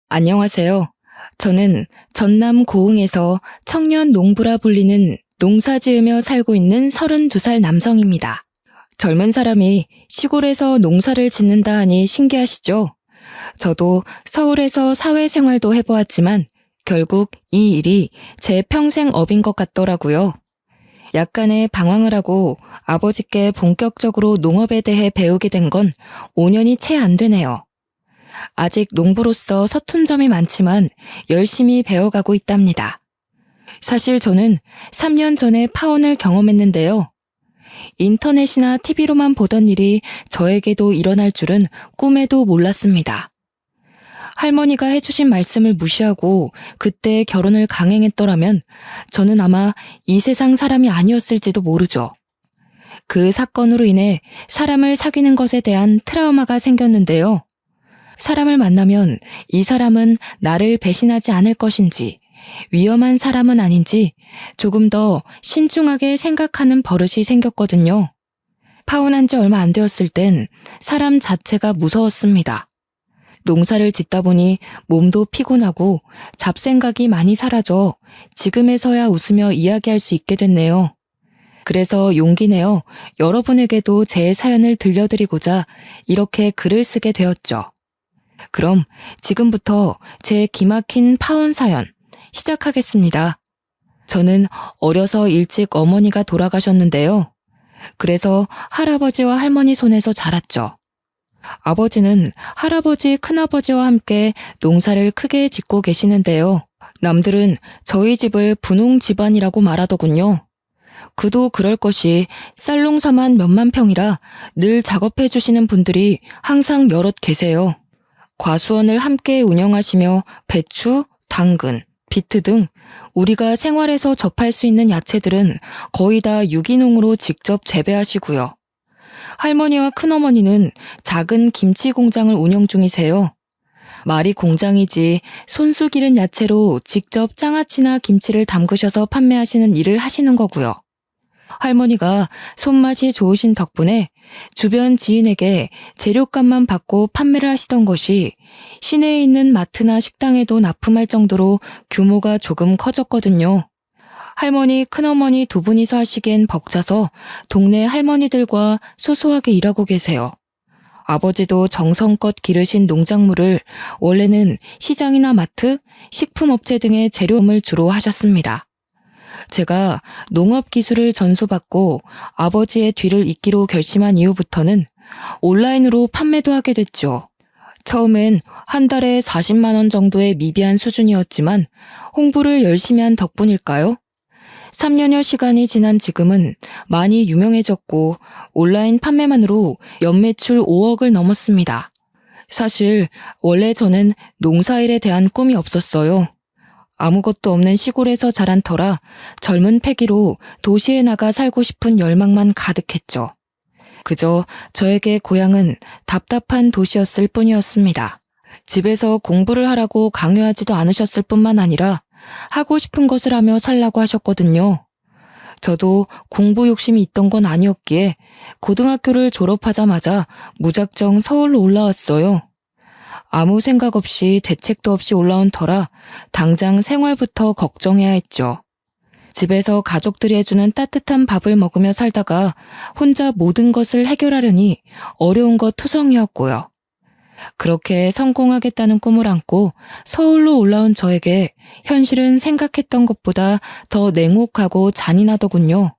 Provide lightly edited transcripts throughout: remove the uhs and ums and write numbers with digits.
안녕하세요. 저는 전남 고흥에서 청년 농부라 불리는 농사 지으며 살고 있는 32살 남성입니다. 젊은 사람이 시골에서 농사를 짓는다 하니 신기하시죠? 저도 서울에서 사회생활도 해보았지만 결국 이 일이 제 평생 업인 것 같더라고요. 약간의 방황을 하고 아버지께 본격적으로 농업에 대해 배우게 된 건 5년이 채 안 되네요. 아직 농부로서 서툰 점이 많지만 열심히 배워가고 있답니다. 사실 저는 3년 전에 파혼을 경험했는데요. 인터넷이나 TV로만 보던 일이 저에게도 일어날 줄은 꿈에도 몰랐습니다. 할머니가 해주신 말씀을 무시하고 그때 결혼을 강행했더라면 저는 아마 이 세상 사람이 아니었을지도 모르죠. 그 사건으로 인해 사람을 사귀는 것에 대한 트라우마가 생겼는데요. 사람을 만나면 이 사람은 나를 배신하지 않을 것인지, 위험한 사람은 아닌지 조금 더 신중하게 생각하는 버릇이 생겼거든요. 파혼한 지 얼마 안 되었을 땐 사람 자체가 무서웠습니다. 농사를 짓다 보니 몸도 피곤하고 잡생각이 많이 사라져 지금에서야 웃으며 이야기할 수 있게 됐네요. 그래서 용기 내어 여러분에게도 제 사연을 들려드리고자 이렇게 글을 쓰게 되었죠. 그럼 지금부터 제 기막힌 파혼 사연 시작하겠습니다. 저는 어려서 일찍 어머니가 돌아가셨는데요. 그래서 할아버지와 할머니 손에서 자랐죠. 아버지는 할아버지, 큰아버지와 함께 농사를 크게 짓고 계시는데요. 남들은 저희 집을 분홍 집안이라고 말하더군요. 그도 그럴 것이 쌀농사만 몇만 평이라 늘 작업해 주시는 분들이 항상 여럿 계세요. 과수원을 함께 운영하시며 배추, 당근, 비트 등 우리가 생활에서 접할 수 있는 야채들은 거의 다 유기농으로 직접 재배하시고요. 할머니와 큰어머니는 작은 김치 공장을 운영 중이세요. 말이 공장이지 손수 기른 야채로 직접 장아찌나 김치를 담그셔서 판매하시는 일을 하시는 거고요. 할머니가 손맛이 좋으신 덕분에 주변 지인에게 재료값만 받고 판매를 하시던 것이 시내에 있는 마트나 식당에도 납품할 정도로 규모가 조금 커졌거든요. 할머니, 큰어머니 두 분이서 하시기엔 벅차서 동네 할머니들과 소소하게 일하고 계세요. 아버지도 정성껏 기르신 농작물을 원래는 시장이나 마트, 식품업체 등의 재료음을 주로 하셨습니다. 제가 농업 기술을 전수받고 아버지의 뒤를 잇기로 결심한 이후부터는 온라인으로 판매도 하게 됐죠. 처음엔 한 달에 40만 원 정도의 미비한 수준이었지만 홍보를 열심히 한 덕분일까요? 3년여 시간이 지난 지금은 많이 유명해졌고 온라인 판매만으로 연매출 5억을 넘었습니다. 사실 원래 저는 농사일에 대한 꿈이 없었어요. 아무것도 없는 시골에서 자란 터라 젊은 패기로 도시에 나가 살고 싶은 열망만 가득했죠. 그저 저에게 고향은 답답한 도시였을 뿐이었습니다. 집에서 공부를 하라고 강요하지도 않으셨을 뿐만 아니라 하고 싶은 것을 하며 살라고 하셨거든요. 저도 공부 욕심이 있던 건 아니었기에 고등학교를 졸업하자마자 무작정 서울로 올라왔어요. 아무 생각 없이 대책도 없이 올라온 터라 당장 생활부터 걱정해야 했죠. 집에서 가족들이 해주는 따뜻한 밥을 먹으며 살다가 혼자 모든 것을 해결하려니 어려운 것 투성이었고요. 그렇게 성공하겠다는 꿈을 안고 서울로 올라온 저에게 현실은 생각했던 것보다 더 냉혹하고 잔인하더군요.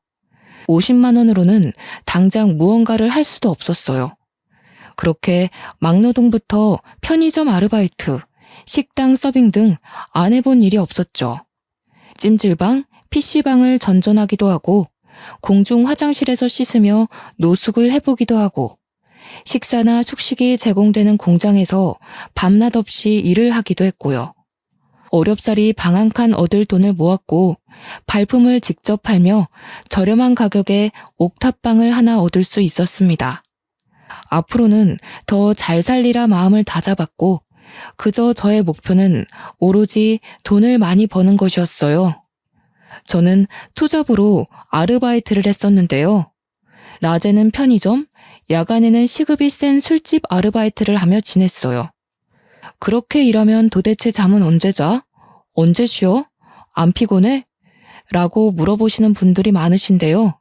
50만 원으로는 당장 무언가를 할 수도 없었어요. 그렇게 막노동부터 편의점 아르바이트, 식당 서빙 등 안 해본 일이 없었죠. 찜질방, PC방을 전전하기도 하고 공중 화장실에서 씻으며 노숙을 해보기도 하고 식사나 숙식이 제공되는 공장에서 밤낮 없이 일을 하기도 했고요. 어렵사리 방 한 칸 얻을 돈을 모았고 발품을 직접 팔며 저렴한 가격에 옥탑방을 하나 얻을 수 있었습니다. 앞으로는 더 잘 살리라 마음을 다잡았고 그저 저의 목표는 오로지 돈을 많이 버는 것이었어요. 저는 투잡으로 아르바이트를 했었는데요. 낮에는 편의점, 야간에는 시급이 센 술집 아르바이트를 하며 지냈어요. 그렇게 일하면 도대체 잠은 언제 자? 언제 쉬어? 안 피곤해? 라고 물어보시는 분들이 많으신데요.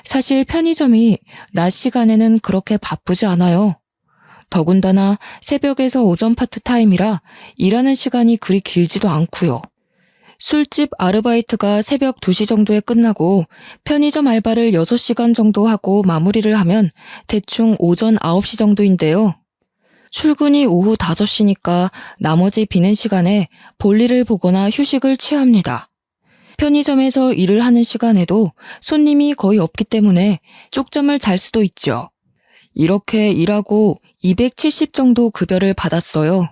사실 편의점이 낮 시간에는 그렇게 바쁘지 않아요. 더군다나 새벽에서 오전 파트타임이라 일하는 시간이 그리 길지도 않고요. 술집 아르바이트가 새벽 2시 정도에 끝나고 편의점 알바를 6시간 정도 하고 마무리를 하면 대충 오전 9시 정도인데요. 출근이 오후 5시니까 나머지 비는 시간에 볼일을 보거나 휴식을 취합니다. 편의점에서 일을 하는 시간에도 손님이 거의 없기 때문에 쪽잠을 잘 수도 있죠. 이렇게 일하고 270 정도 급여를 받았어요.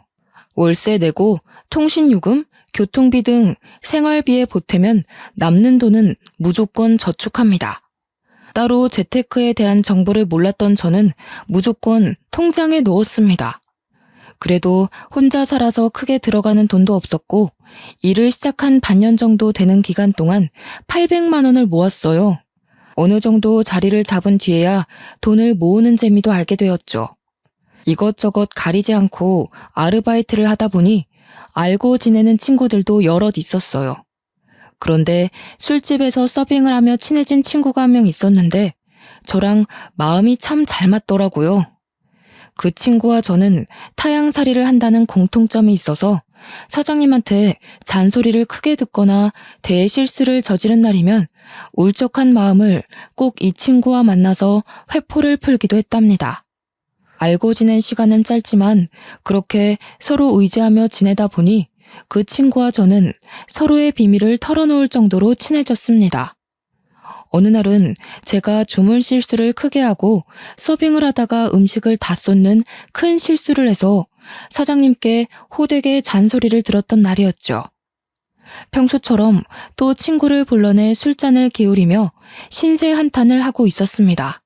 월세 내고 통신요금, 교통비 등 생활비에 보태면 남는 돈은 무조건 저축합니다. 따로 재테크에 대한 정보를 몰랐던 저는 무조건 통장에 넣었습니다. 그래도 혼자 살아서 크게 들어가는 돈도 없었고 일을 시작한 반년 정도 되는 기간 동안 800만 원을 모았어요. 어느 정도 자리를 잡은 뒤에야 돈을 모으는 재미도 알게 되었죠. 이것저것 가리지 않고 아르바이트를 하다 보니 알고 지내는 친구들도 여럿 있었어요. 그런데 술집에서 서빙을 하며 친해진 친구가 한 명 있었는데 저랑 마음이 참 잘 맞더라고요. 그 친구와 저는 타향살이를 한다는 공통점이 있어서 사장님한테 잔소리를 크게 듣거나 대실수를 저지른 날이면 울적한 마음을 꼭 이 친구와 만나서 회포를 풀기도 했답니다. 알고 지낸 시간은 짧지만 그렇게 서로 의지하며 지내다 보니 그 친구와 저는 서로의 비밀을 털어놓을 정도로 친해졌습니다. 어느 날은 제가 주문 실수를 크게 하고 서빙을 하다가 음식을 다 쏟는 큰 실수를 해서 사장님께 호되게 잔소리를 들었던 날이었죠. 평소처럼 또 친구를 불러내 술잔을 기울이며 신세 한탄을 하고 있었습니다.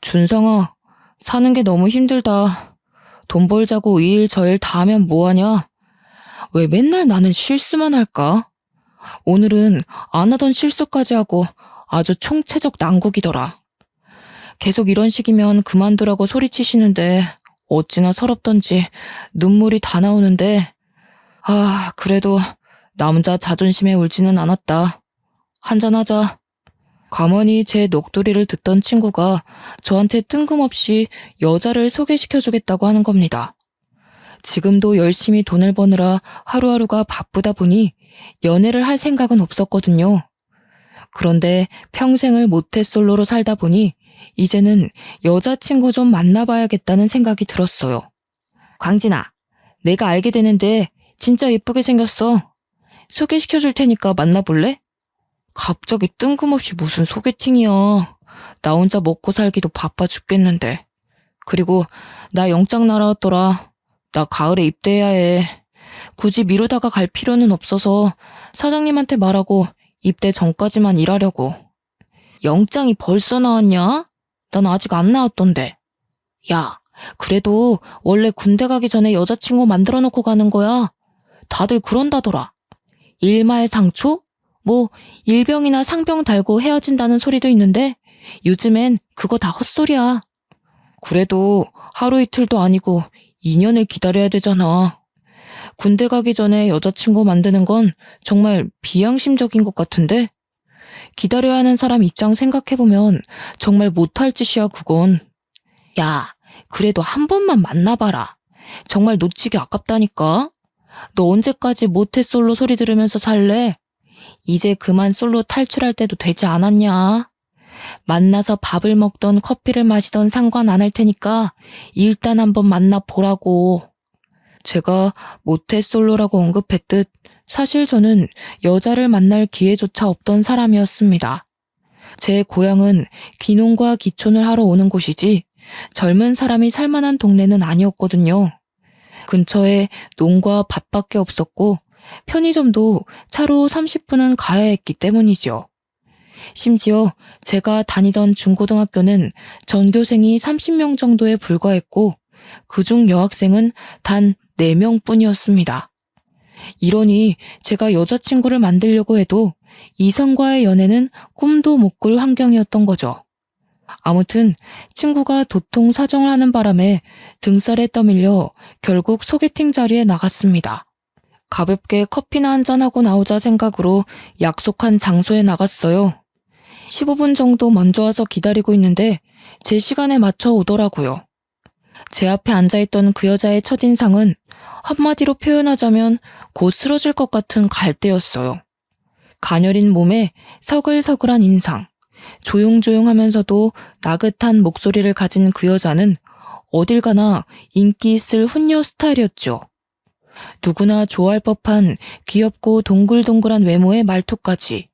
준성아, 사는 게 너무 힘들다. 돈 벌자고 이 일 저 일 다 하면 뭐하냐? 왜 맨날 나는 실수만 할까? 오늘은 안 하던 실수까지 하고 아주 총체적 난국이더라. 계속 이런 식이면 그만두라고 소리치시는데 어찌나 서럽던지 눈물이 다 나오는데 그래도 남자 자존심에 울지는 않았다. 한잔하자. 가만히 제 녹두리를 듣던 친구가 저한테 뜬금없이 여자를 소개시켜주겠다고 하는 겁니다. 지금도 열심히 돈을 버느라 하루하루가 바쁘다 보니 연애를 할 생각은 없었거든요. 그런데 평생을 모태솔로로 살다 보니 이제는 여자친구 좀 만나봐야겠다는 생각이 들었어요. 광진아, 내가 알게 되는데 진짜 예쁘게 생겼어. 소개시켜줄 테니까 만나볼래? 갑자기 뜬금없이 무슨 소개팅이야. 나 혼자 먹고 살기도 바빠 죽겠는데. 그리고 나 영장 날아왔더라. 나 가을에 입대해야 해. 굳이 미루다가 갈 필요는 없어서 사장님한테 말하고 입대 전까지만 일하려고. 영장이 벌써 나왔냐? 난 아직 안 나왔던데. 야, 그래도 원래 군대 가기 전에 여자친구 만들어 놓고 가는 거야. 다들 그런다더라. 일말상초? 뭐 일병이나 상병 달고 헤어진다는 소리도 있는데 요즘엔 그거 다 헛소리야. 그래도 하루 이틀도 아니고 2년을 기다려야 되잖아. 군대 가기 전에 여자친구 만드는 건 정말 비양심적인 것 같은데? 기다려야 하는 사람 입장 생각해보면 정말 못할 짓이야 그건. 야, 그래도 한 번만 만나봐라. 정말 놓치기 아깝다니까. 너 언제까지 모태솔로 소리 들으면서 살래? 이제 그만 솔로 탈출할 때도 되지 않았냐? 만나서 밥을 먹던 커피를 마시던 상관 안 할 테니까 일단 한번 만나보라고. 제가 모태솔로라고 언급했듯 사실 저는 여자를 만날 기회조차 없던 사람이었습니다. 제 고향은 귀농과 귀촌을 하러 오는 곳이지 젊은 사람이 살만한 동네는 아니었거든요. 근처에 농과 밭밖에 없었고 편의점도 차로 30분은 가야 했기 때문이죠. 심지어 제가 다니던 중고등학교는 전교생이 30명 정도에 불과했고 그중 여학생은 단 4명 뿐이었습니다. 이러니 제가 여자친구를 만들려고 해도 이성과의 연애는 꿈도 못 꿀 환경이었던 거죠. 아무튼 친구가 도통 사정을 하는 바람에 등살에 떠밀려 결국 소개팅 자리에 나갔습니다. 가볍게 커피나 한잔하고 나오자 생각으로 약속한 장소에 나갔어요. 15분 정도 먼저 와서 기다리고 있는데 제 시간에 맞춰 오더라고요. 제 앞에 앉아있던 그 여자의 첫인상은 한마디로 표현하자면 곧 쓰러질 것 같은 갈대였어요. 가녀린 몸에 서글서글한 인상, 조용조용하면서도 나긋한 목소리를 가진 그 여자는 어딜 가나 인기 있을 훈녀 스타일이었죠. 누구나 좋아할 법한 귀엽고 동글동글한 외모의 말투까지.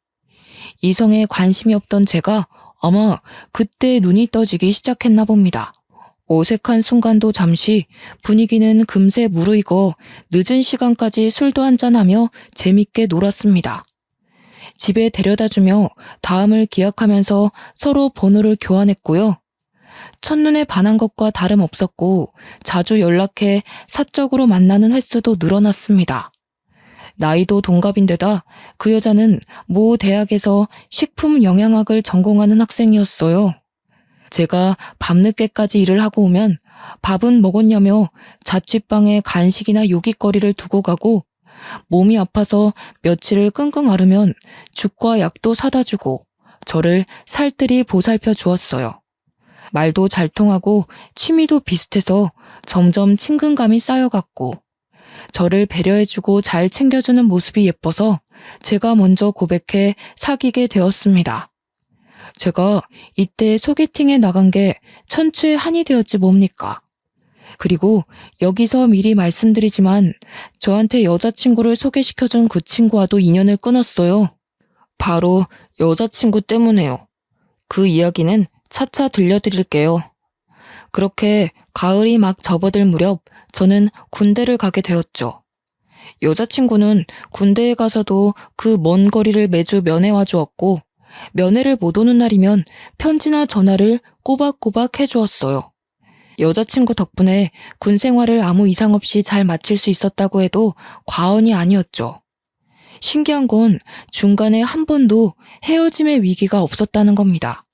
이성에 관심이 없던 제가 아마 그때 눈이 떠지기 시작했나 봅니다. 어색한 순간도 잠시, 분위기는 금세 무르익어 늦은 시간까지 술도 한잔하며 재밌게 놀았습니다. 집에 데려다주며 다음을 기약하면서 서로 번호를 교환했고요. 첫눈에 반한 것과 다름없었고 자주 연락해 사적으로 만나는 횟수도 늘어났습니다. 나이도 동갑인데다 그 여자는 모 대학에서 식품영양학을 전공하는 학생이었어요. 제가 밤늦게까지 일을 하고 오면 밥은 먹었냐며 자취방에 간식이나 요깃거리를 두고 가고 몸이 아파서 며칠을 끙끙 앓으면 죽과 약도 사다 주고 저를 살뜰히 보살펴 주었어요. 말도 잘 통하고 취미도 비슷해서 점점 친근감이 쌓여갔고 저를 배려해주고 잘 챙겨주는 모습이 예뻐서 제가 먼저 고백해 사귀게 되었습니다. 제가 이때 소개팅에 나간 게 천추의 한이 되었지 뭡니까? 그리고 여기서 미리 말씀드리지만 저한테 여자친구를 소개시켜준 그 친구와도 인연을 끊었어요. 바로 여자친구 때문에요. 그 이야기는 차차 들려드릴게요. 그렇게 가을이 막 접어들 무렵 저는 군대를 가게 되었죠. 여자친구는 군대에 가서도 그 먼 거리를 매주 면회와 주었고 면회를 못 오는 날이면 편지나 전화를 꼬박꼬박 해주었어요. 여자친구 덕분에 군 생활을 아무 이상 없이 잘 마칠 수 있었다고 해도 과언이 아니었죠. 신기한 건 중간에 한 번도 헤어짐의 위기가 없었다는 겁니다.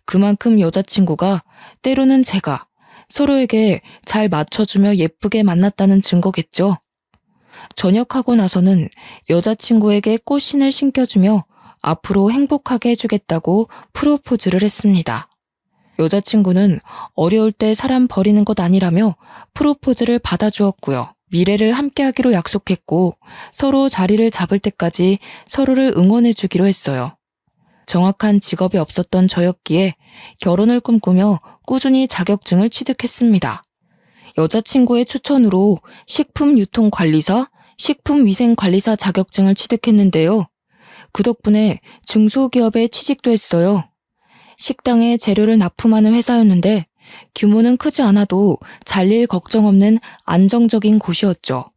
그만큼 여자친구가, 때로는 제가 서로에게 잘 맞춰주며 예쁘게 만났다는 증거겠죠. 전역하고 나서는 여자친구에게 꽃신을 신겨주며 앞으로 행복하게 해주겠다고 프로포즈를 했습니다. 여자친구는 어려울 때 사람 버리는 것 아니라며 프로포즈를 받아주었고요. 미래를 함께하기로 약속했고 서로 자리를 잡을 때까지 서로를 응원해주기로 했어요. 정확한 직업이 없었던 저였기에 결혼을 꿈꾸며 꾸준히 자격증을 취득했습니다. 여자친구의 추천으로 식품유통관리사, 식품위생관리사 자격증을 취득했는데요. 그 덕분에 중소기업에 취직도 했어요. 식당에 재료를 납품하는 회사였는데 규모는 크지 않아도 잘릴 걱정 없는 안정적인 곳이었죠.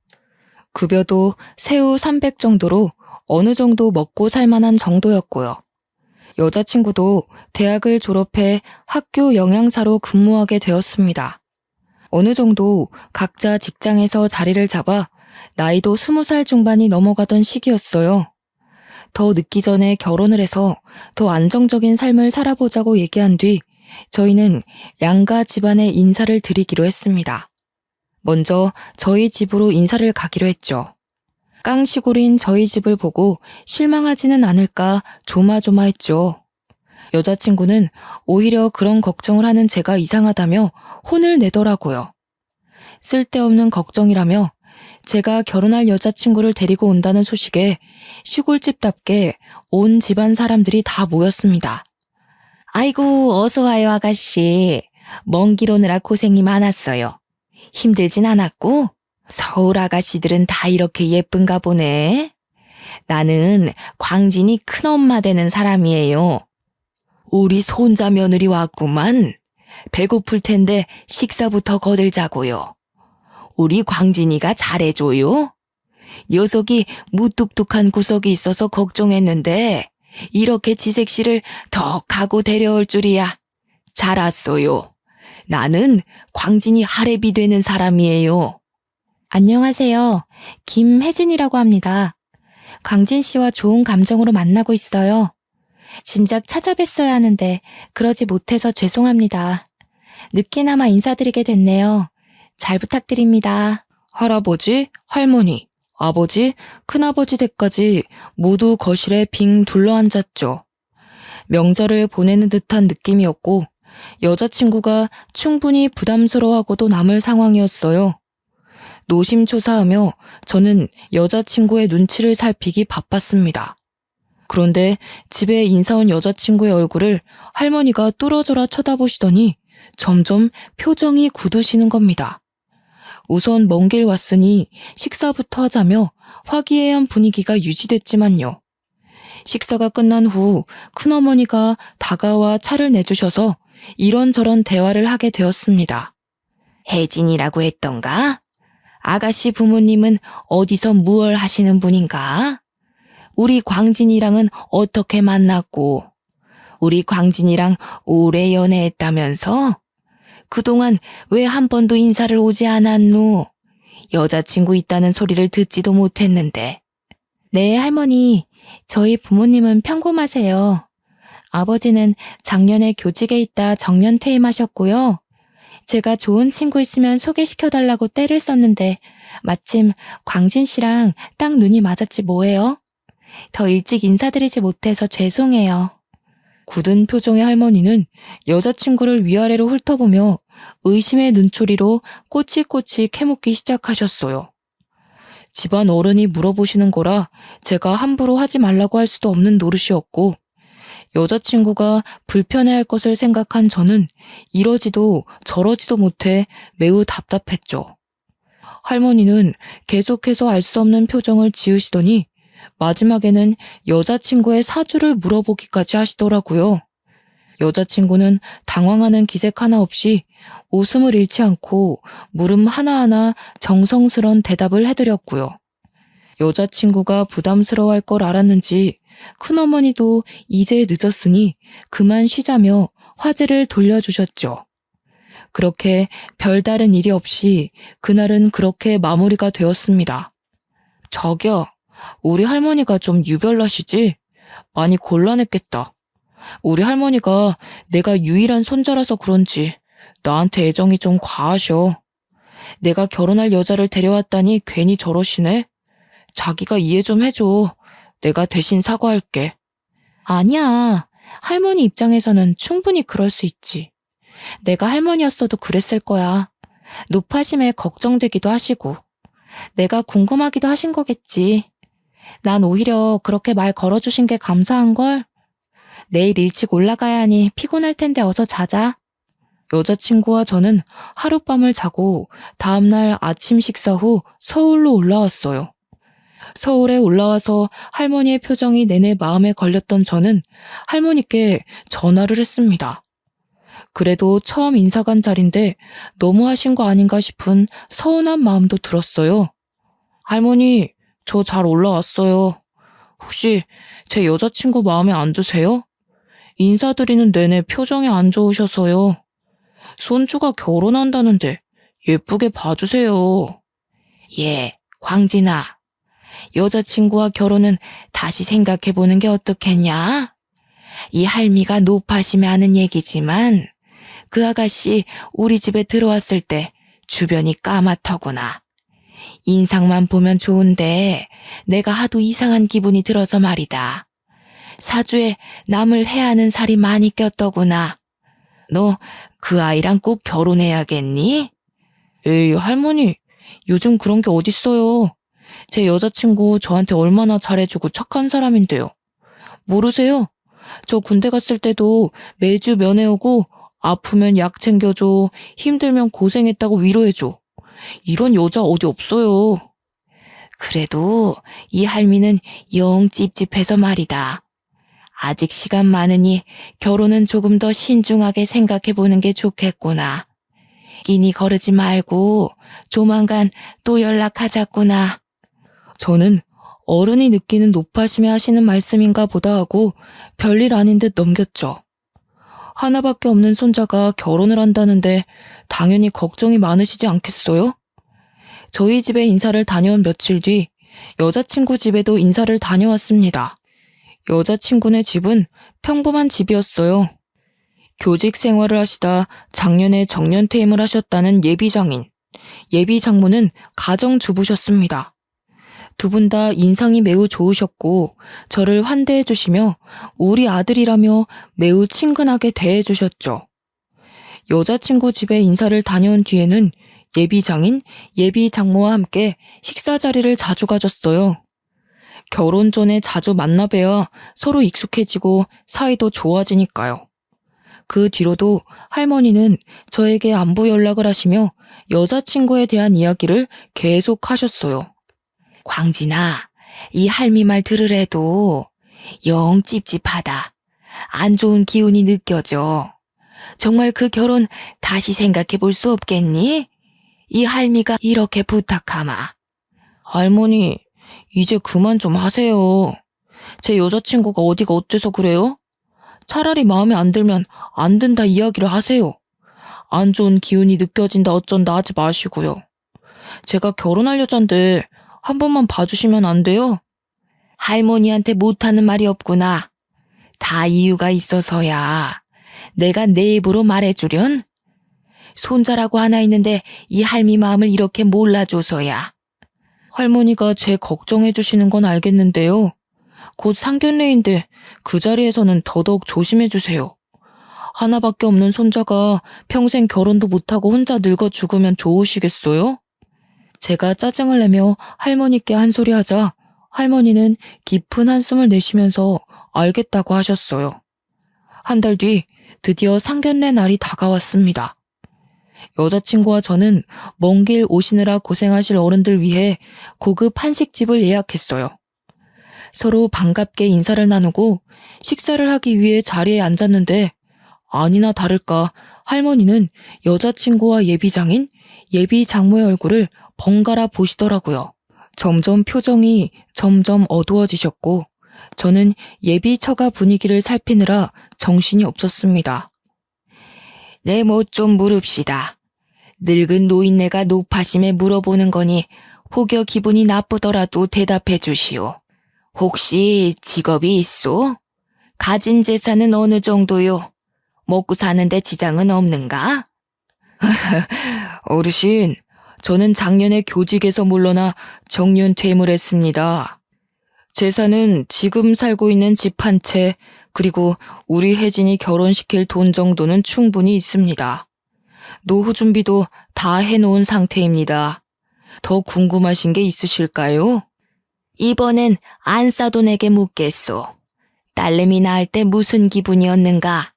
급여도 새우 300 정도로 어느 정도 먹고 살만한 정도였고요. 여자친구도 대학을 졸업해 학교 영양사로 근무하게 되었습니다. 어느 정도 각자 직장에서 자리를 잡아 나이도 20살 중반이 넘어가던 시기였어요. 더 늦기 전에 결혼을 해서 더 안정적인 삶을 살아보자고 얘기한 뒤 저희는 양가 집안에 인사를 드리기로 했습니다. 먼저 저희 집으로 인사를 가기로 했죠. 깡시골인 저희 집을 보고 실망하지는 않을까 조마조마했죠. 여자친구는 오히려 그런 걱정을 하는 제가 이상하다며 혼을 내더라고요. 쓸데없는 걱정이라며 제가 결혼할 여자친구를 데리고 온다는 소식에 시골집답게 온 집안 사람들이 다 모였습니다. 아이고, 어서 와요, 아가씨. 먼 길 오느라 고생이 많았어요. 힘들진 않았고? 서울 아가씨들은 다 이렇게 예쁜가 보네. 나는 광진이 큰엄마 되는 사람이에요. 우리 손자 며느리 왔구만. 배고플 텐데 식사부터 거들자고요. 우리 광진이가 잘해줘요. 녀석이 무뚝뚝한 구석이 있어서 걱정했는데 이렇게 지색씨를 덕 하고 데려올 줄이야. 잘 왔어요. 나는 광진이 할애비 되는 사람이에요. 안녕하세요. 김혜진이라고 합니다. 광진 씨와 좋은 감정으로 만나고 있어요. 진작 찾아뵀어야 하는데 그러지 못해서 죄송합니다. 늦게나마 인사드리게 됐네요. 잘 부탁드립니다. 할아버지, 할머니, 아버지, 큰아버지 댁까지 모두 거실에 빙 둘러앉았죠. 명절을 보내는 듯한 느낌이었고 여자친구가 충분히 부담스러워하고도 남을 상황이었어요. 노심초사하며 저는 여자친구의 눈치를 살피기 바빴습니다. 그런데 집에 인사 온 여자친구의 얼굴을 할머니가 뚫어져라 쳐다보시더니 점점 표정이 굳으시는 겁니다. 우선 먼 길 왔으니 식사부터 하자며 화기애애한 분위기가 유지됐지만요. 식사가 끝난 후 큰어머니가 다가와 차를 내주셔서 이런저런 대화를 하게 되었습니다. 혜진이라고 했던가? 아가씨 부모님은 어디서 무얼 하시는 분인가? 우리 광진이랑은 어떻게 만났고? 우리 광진이랑 오래 연애했다면서? 그동안 왜 한 번도 인사를 오지 않았누? 여자친구 있다는 소리를 듣지도 못했는데. 네, 할머니. 저희 부모님은 평범하세요. 아버지는 작년에 교직에 있다 정년 퇴임하셨고요. 제가 좋은 친구 있으면 소개시켜달라고 떼를 썼는데 마침 광진 씨랑 딱 눈이 맞았지 뭐예요? 더 일찍 인사드리지 못해서 죄송해요. 굳은 표정의 할머니는 여자친구를 위아래로 훑어보며 의심의 눈초리로 꼬치꼬치 캐묻기 시작하셨어요. 집안 어른이 물어보시는 거라 제가 함부로 하지 말라고 할 수도 없는 노릇이었고 여자친구가 불편해할 것을 생각한 저는 이러지도 저러지도 못해 매우 답답했죠. 할머니는 계속해서 알 수 없는 표정을 지으시더니 마지막에는 여자친구의 사주를 물어보기까지 하시더라고요. 여자친구는 당황하는 기색 하나 없이 웃음을 잃지 않고 물음 하나하나 정성스런 대답을 해드렸고요. 여자친구가 부담스러워할 걸 알았는지 큰어머니도 이제 늦었으니 그만 쉬자며 화제를 돌려주셨죠. 그렇게 별다른 일이 없이 그날은 그렇게 마무리가 되었습니다. 저기요, 우리 할머니가 좀 유별나시지? 많이 곤란했겠다. 우리 할머니가 내가 유일한 손자라서 그런지 나한테 애정이 좀 과하셔. 내가 결혼할 여자를 데려왔다니 괜히 저러시네. 자기가 이해 좀 해줘. 내가 대신 사과할게. 아니야. 할머니 입장에서는 충분히 그럴 수 있지. 내가 할머니였어도 그랬을 거야. 노파심에 걱정되기도 하시고 내가 궁금하기도 하신 거겠지. 난 오히려 그렇게 말 걸어주신 게 감사한걸. 내일 일찍 올라가야 하니 피곤할 텐데 어서 자자. 여자친구와 저는 하룻밤을 자고 다음날 아침 식사 후 서울로 올라왔어요. 서울에 올라와서 할머니의 표정이 내내 마음에 걸렸던 저는 할머니께 전화를 했습니다. 그래도 처음 인사 간 자리인데 너무하신 거 아닌가 싶은 서운한 마음도 들었어요. 할머니, 저 잘 올라왔어요. 혹시 제 여자친구 마음에 안 드세요? 인사드리는 내내 표정이 안 좋으셔서요. 손주가 결혼한다는데 예쁘게 봐주세요. 예, 광진아. 여자친구와 결혼은 다시 생각해보는 게 어떻겠냐? 이 할미가 노파심에 하는 얘기지만 그 아가씨 우리 집에 들어왔을 때 주변이 까맣더구나. 인상만 보면 좋은데 내가 하도 이상한 기분이 들어서 말이다. 사주에 남을 해하는 살이 많이 꼈더구나. 너 그 아이랑 꼭 결혼해야겠니? 에이, 할머니, 요즘 그런 게 어딨어요. 제 여자친구 저한테 얼마나 잘해주고 착한 사람인데요. 모르세요? 저 군대 갔을 때도 매주 면회 오고 아프면 약 챙겨줘, 힘들면 고생했다고 위로해줘. 이런 여자 어디 없어요. 그래도 이 할미는 영 찝찝해서 말이다. 아직 시간 많으니 결혼은 조금 더 신중하게 생각해보는 게 좋겠구나. 끼니 거르지 말고 조만간 또 연락하자꾸나. 저는 어른이 느끼는 노파심에 하시는 말씀인가 보다 하고 별일 아닌 듯 넘겼죠. 하나밖에 없는 손자가 결혼을 한다는데 당연히 걱정이 많으시지 않겠어요? 저희 집에 인사를 다녀온 며칠 뒤 여자친구 집에도 인사를 다녀왔습니다. 여자친구네 집은 평범한 집이었어요. 교직 생활을 하시다 작년에 정년퇴임을 하셨다는 예비장인, 예비장모는 가정주부셨습니다. 두 분 다 인상이 매우 좋으셨고 저를 환대해 주시며 우리 아들이라며 매우 친근하게 대해 주셨죠. 여자친구 집에 인사를 다녀온 뒤에는 예비장인, 예비장모와 함께 식사 자리를 자주 가졌어요. 결혼 전에 자주 만나뵈야 서로 익숙해지고 사이도 좋아지니까요. 그 뒤로도 할머니는 저에게 안부 연락을 하시며 여자친구에 대한 이야기를 계속 하셨어요. 광진아, 이 할미 말 들으래도 영 찝찝하다. 안 좋은 기운이 느껴져. 정말 그 결혼 다시 생각해 볼 수 없겠니? 이 할미가 이렇게 부탁하마. 할머니, 이제 그만 좀 하세요. 제 여자친구가 어디가 어때서 그래요? 차라리 마음에 안 들면 안 된다 이야기를 하세요. 안 좋은 기운이 느껴진다 어쩐다 하지 마시고요. 제가 결혼할 여잔데 한 번만 봐주시면 안 돼요? 할머니한테 못하는 말이 없구나. 다 이유가 있어서야. 내가 내 입으로 말해주련? 손자라고 하나 있는데 이 할미 마음을 이렇게 몰라줘서야. 할머니가 제 걱정해 주시는 건 알겠는데요. 곧 상견례인데 그 자리에서는 더더욱 조심해 주세요. 하나밖에 없는 손자가 평생 결혼도 못하고 혼자 늙어 죽으면 좋으시겠어요? 제가 짜증을 내며 할머니께 한 소리 하자 할머니는 깊은 한숨을 내쉬면서 알겠다고 하셨어요. 한 달 뒤 드디어 상견례 날이 다가왔습니다. 여자친구와 저는 먼 길 오시느라 고생하실 어른들 위해 고급 한식집을 예약했어요. 서로 반갑게 인사를 나누고 식사를 하기 위해 자리에 앉았는데 아니나 다를까 할머니는 여자친구와 예비장인, 예비장모의 얼굴을 번갈아 보시더라고요. 점점 표정이 점점 어두워지셨고 저는 예비 처가 분위기를 살피느라 정신이 없었습니다. 네, 뭐 좀 물읍시다. 늙은 노인네가 노파심에 물어보는 거니 혹여 기분이 나쁘더라도 대답해 주시오. 혹시 직업이 있소? 가진 재산은 어느 정도요? 먹고 사는데 지장은 없는가? 어르신, 저는 작년에 교직에서 물러나 정년퇴임을 했습니다. 재산은 지금 살고 있는 집 한 채, 그리고 우리 혜진이 결혼시킬 돈 정도는 충분히 있습니다. 노후 준비도 다 해놓은 상태입니다. 더 궁금하신 게 있으실까요? 이번엔 안 싸돈에게 묻겠소. 딸내미 낳을 때 무슨 기분이었는가?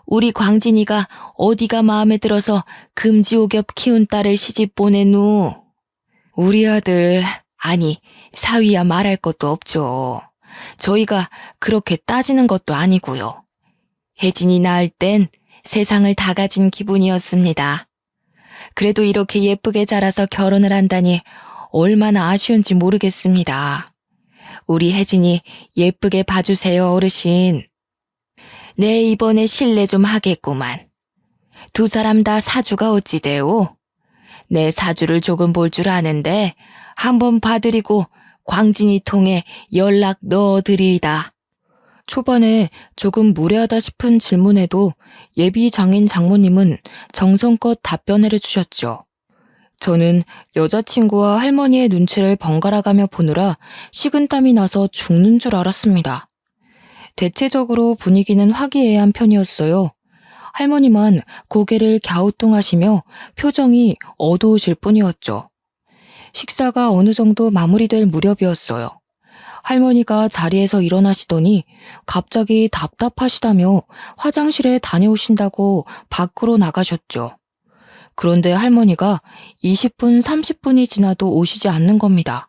우리 광진이가 어디가 마음에 들어서 금지오겹 키운 딸을 시집 보내누? 우리 아들, 아니 사위야 말할 것도 없죠. 저희가 그렇게 따지는 것도 아니고요. 혜진이 낳을 땐 세상을 다 가진 기분이었습니다. 그래도 이렇게 예쁘게 자라서 결혼을 한다니 얼마나 아쉬운지 모르겠습니다. 우리 혜진이 예쁘게 봐주세요, 어르신. 네, 이번에 실례 좀 하겠구만. 두 사람 다 사주가 어찌 돼요? 내 사주를 조금 볼 줄 아는데 한번 봐드리고 광진이 통해 연락 넣어드리리다. 초반에 조금 무례하다 싶은 질문에도 예비 장인 장모님은 정성껏 답변을 해주셨죠. 저는 여자친구와 할머니의 눈치를 번갈아가며 보느라 식은땀이 나서 죽는 줄 알았습니다. 대체적으로 분위기는 화기애애한 편이었어요. 할머니만 고개를 갸우뚱하시며 표정이 어두우실 뿐이었죠. 식사가 어느 정도 마무리될 무렵이었어요. 할머니가 자리에서 일어나시더니 갑자기 답답하시다며 화장실에 다녀오신다고 밖으로 나가셨죠. 그런데 할머니가 20분, 30분이 지나도 오시지 않는 겁니다.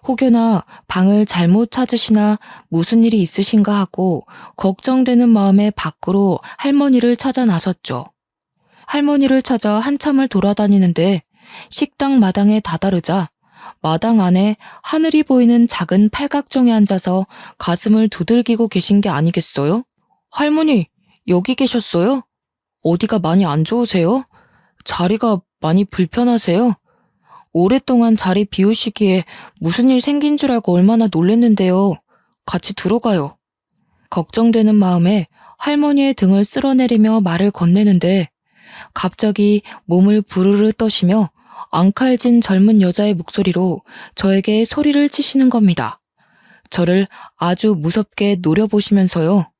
혹여나 방을 잘못 찾으시나 무슨 일이 있으신가 하고 걱정되는 마음에 밖으로 할머니를 찾아 나섰죠. 할머니를 찾아 한참을 돌아다니는데 식당 마당에 다다르자 마당 안에 하늘이 보이는 작은 팔각정에 앉아서 가슴을 두들기고 계신 게 아니겠어요? 할머니, 여기 계셨어요? 어디가 많이 안 좋으세요? 자리가 많이 불편하세요? 오랫동안 자리 비우시기에 무슨 일 생긴 줄 알고 얼마나 놀랬는데요. 같이 들어가요. 걱정되는 마음에 할머니의 등을 쓸어내리며 말을 건네는데 갑자기 몸을 부르르 떠시며 앙칼진 젊은 여자의 목소리로 저에게 소리를 치시는 겁니다. 저를 아주 무섭게 노려보시면서요.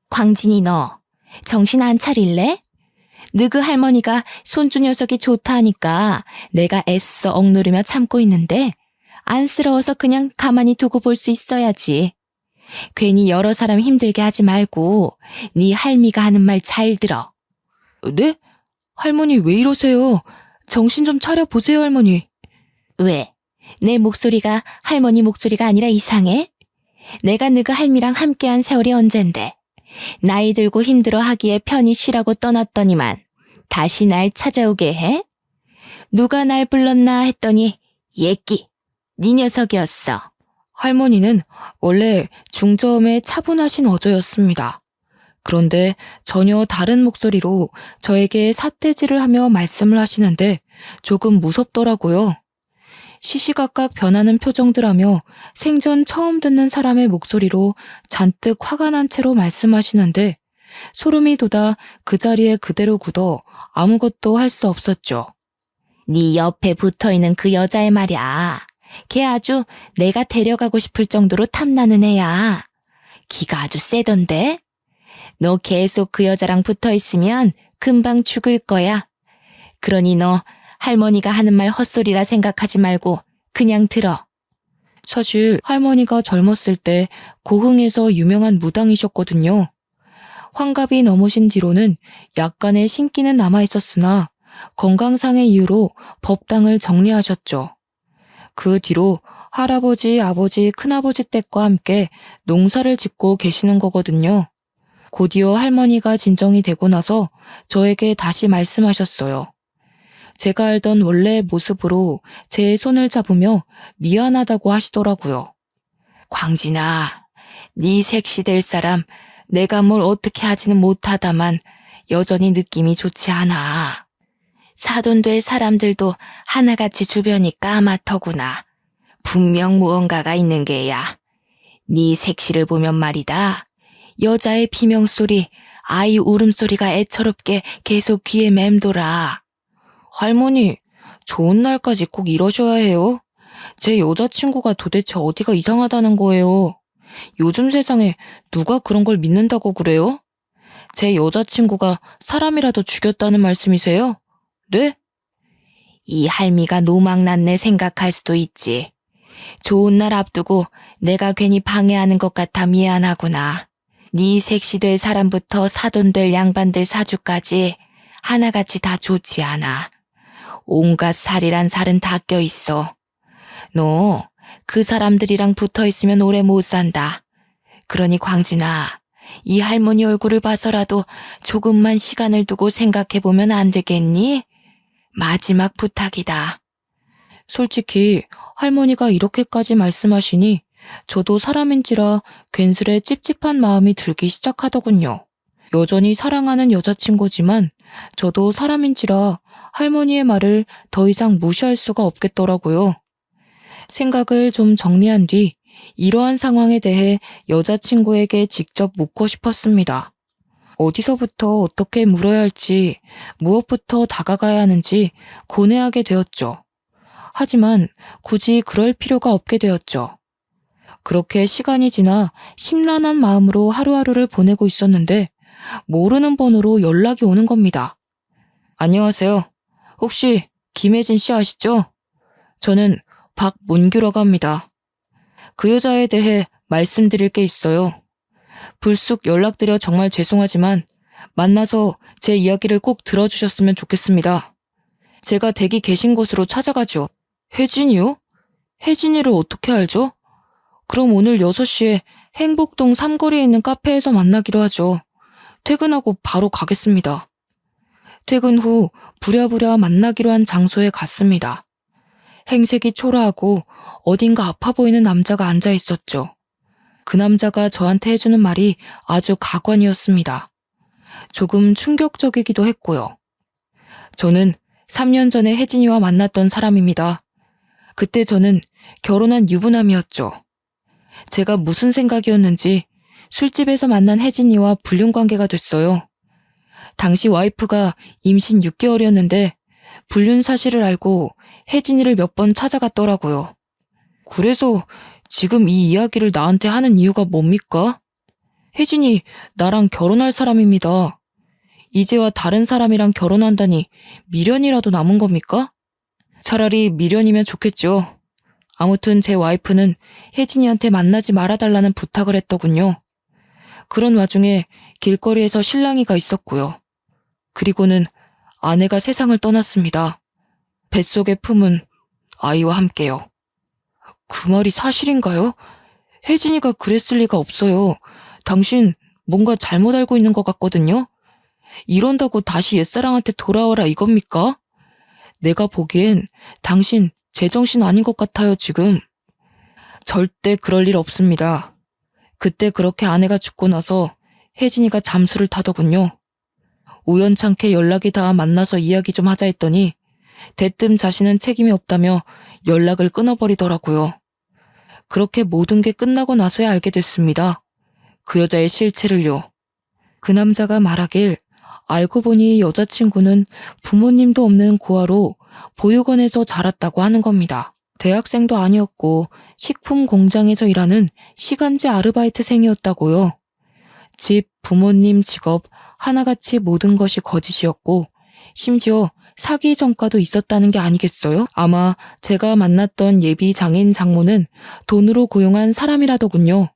광진이 너 정신 안 차릴래? 너그 할머니가 손주 녀석이 좋다 하니까 내가 애써 억누르며 참고 있는데 안쓰러워서 그냥 가만히 두고 볼 수 있어야지. 괜히 여러 사람 힘들게 하지 말고 네 할미가 하는 말 잘 들어. 네? 할머니 왜 이러세요? 정신 좀 차려보세요, 할머니. 왜? 내 목소리가 할머니 목소리가 아니라 이상해? 내가 너그 할미랑 함께한 세월이 언젠데. 나이 들고 힘들어 하기에 편히 쉬라고 떠났더니만 다시 날 찾아오게 해? 누가 날 불렀나 했더니 예끼, 네 녀석이었어. 할머니는 원래 중저음의 차분하신 어조였습니다. 그런데 전혀 다른 목소리로 저에게 삿대질을 하며 말씀을 하시는데 조금 무섭더라고요. 시시각각 변하는 표정들 하며 생전 처음 듣는 사람의 목소리로 잔뜩 화가 난 채로 말씀하시는데 소름이 돋아 그 자리에 그대로 굳어 아무것도 할 수 없었죠. 네 옆에 붙어있는 그 여자의 말이야. 걔 아주 내가 데려가고 싶을 정도로 탐나는 애야. 기가 아주 세던데? 너 계속 그 여자랑 붙어있으면 금방 죽을 거야. 그러니 너 할머니가 하는 말 헛소리라 생각하지 말고 그냥 들어. 사실 할머니가 젊었을 때 고흥에서 유명한 무당이셨거든요. 환갑이 넘으신 뒤로는 약간의 신기는 남아있었으나 건강상의 이유로 법당을 정리하셨죠. 그 뒤로 할아버지, 아버지, 큰아버지 댁과 함께 농사를 짓고 계시는 거거든요. 곧이어 할머니가 진정이 되고 나서 저에게 다시 말씀하셨어요. 제가 알던 원래의 모습으로 제 손을 잡으며 미안하다고 하시더라고요. 광진아, 네 색시 될 사람 내가 뭘 어떻게 하지는 못하다만 여전히 느낌이 좋지 않아. 사돈 될 사람들도 하나같이 주변이 까맣더구나. 분명 무언가가 있는 게야. 네 색시를 보면 말이다. 여자의 비명소리, 아이 울음소리가 애처롭게 계속 귀에 맴돌아. 할머니, 좋은 날까지 꼭 이러셔야 해요? 제 여자친구가 도대체 어디가 이상하다는 거예요? 요즘 세상에 누가 그런 걸 믿는다고 그래요? 제 여자친구가 사람이라도 죽였다는 말씀이세요? 네? 이 할미가 노망났네 생각할 수도 있지. 좋은 날 앞두고 내가 괜히 방해하는 것 같아 미안하구나. 네 색시 될 사람부터 사돈 될 양반들 사주까지 하나같이 다 좋지 않아. 온갖 살이란 살은 다 껴있어. 너 그 사람들이랑 붙어있으면 오래 못 산다. 그러니 광진아, 이 할머니 얼굴을 봐서라도 조금만 시간을 두고 생각해보면 안 되겠니? 마지막 부탁이다. 솔직히 할머니가 이렇게까지 말씀하시니 저도 사람인지라 괜스레 찝찝한 마음이 들기 시작하더군요. 여전히 사랑하는 여자친구지만 저도 사람인지라 할머니의 말을 더 이상 무시할 수가 없겠더라고요. 생각을 좀 정리한 뒤 이러한 상황에 대해 여자친구에게 직접 묻고 싶었습니다. 어디서부터 어떻게 물어야 할지, 무엇부터 다가가야 하는지 고뇌하게 되었죠. 하지만 굳이 그럴 필요가 없게 되었죠. 그렇게 시간이 지나 심란한 마음으로 하루하루를 보내고 있었는데 모르는 번호로 연락이 오는 겁니다. 안녕하세요. 혹시 김혜진 씨 아시죠? 저는 박문규라고 합니다. 그 여자에 대해 말씀드릴 게 있어요. 불쑥 연락드려 정말 죄송하지만 만나서 제 이야기를 꼭 들어주셨으면 좋겠습니다. 제가 댁이 계신 곳으로 찾아가죠. 혜진이요? 혜진이를 어떻게 알죠? 그럼 오늘 6시에 행복동 삼거리에 있는 카페에서 만나기로 하죠. 퇴근하고 바로 가겠습니다. 퇴근 후 부랴부랴 만나기로 한 장소에 갔습니다. 행색이 초라하고 어딘가 아파 보이는 남자가 앉아 있었죠. 그 남자가 저한테 해주는 말이 아주 가관이었습니다. 조금 충격적이기도 했고요. 저는 3년 전에 혜진이와 만났던 사람입니다. 그때 저는 결혼한 유부남이었죠. 제가 무슨 생각이었는지 술집에서 만난 혜진이와 불륜관계가 됐어요. 당시 와이프가 임신 6개월이었는데 불륜 사실을 알고 혜진이를 몇 번 찾아갔더라고요. 그래서 지금 이 이야기를 나한테 하는 이유가 뭡니까? 혜진이 나랑 결혼할 사람입니다. 이제와 다른 사람이랑 결혼한다니 미련이라도 남은 겁니까? 차라리 미련이면 좋겠죠. 아무튼 제 와이프는 혜진이한테 만나지 말아달라는 부탁을 했더군요. 그런 와중에 길거리에서 실랑이가 있었고요. 그리고는 아내가 세상을 떠났습니다. 뱃속에 품은 아이와 함께요. 그 말이 사실인가요? 혜진이가 그랬을 리가 없어요. 당신 뭔가 잘못 알고 있는 것 같거든요. 이런다고 다시 옛사랑한테 돌아와라 이겁니까? 내가 보기엔 당신 제정신 아닌 것 같아요, 지금. 절대 그럴 일 없습니다. 그때 그렇게 아내가 죽고 나서 혜진이가 잠수를 타더군요. 우연찮게 연락이 닿아 만나서 이야기 좀 하자 했더니 대뜸 자신은 책임이 없다며 연락을 끊어버리더라고요. 그렇게 모든 게 끝나고 나서야 알게 됐습니다. 그 여자의 실체를요. 그 남자가 말하길 알고 보니 여자친구는 부모님도 없는 고아로 보육원에서 자랐다고 하는 겁니다. 대학생도 아니었고 식품 공장에서 일하는 시간제 아르바이트생이었다고요. 집, 부모님, 직업 하나같이 모든 것이 거짓이었고 심지어 사기 전과도 있었다는 게 아니겠어요? 아마 제가 만났던 예비 장인 장모는 돈으로 고용한 사람이라더군요.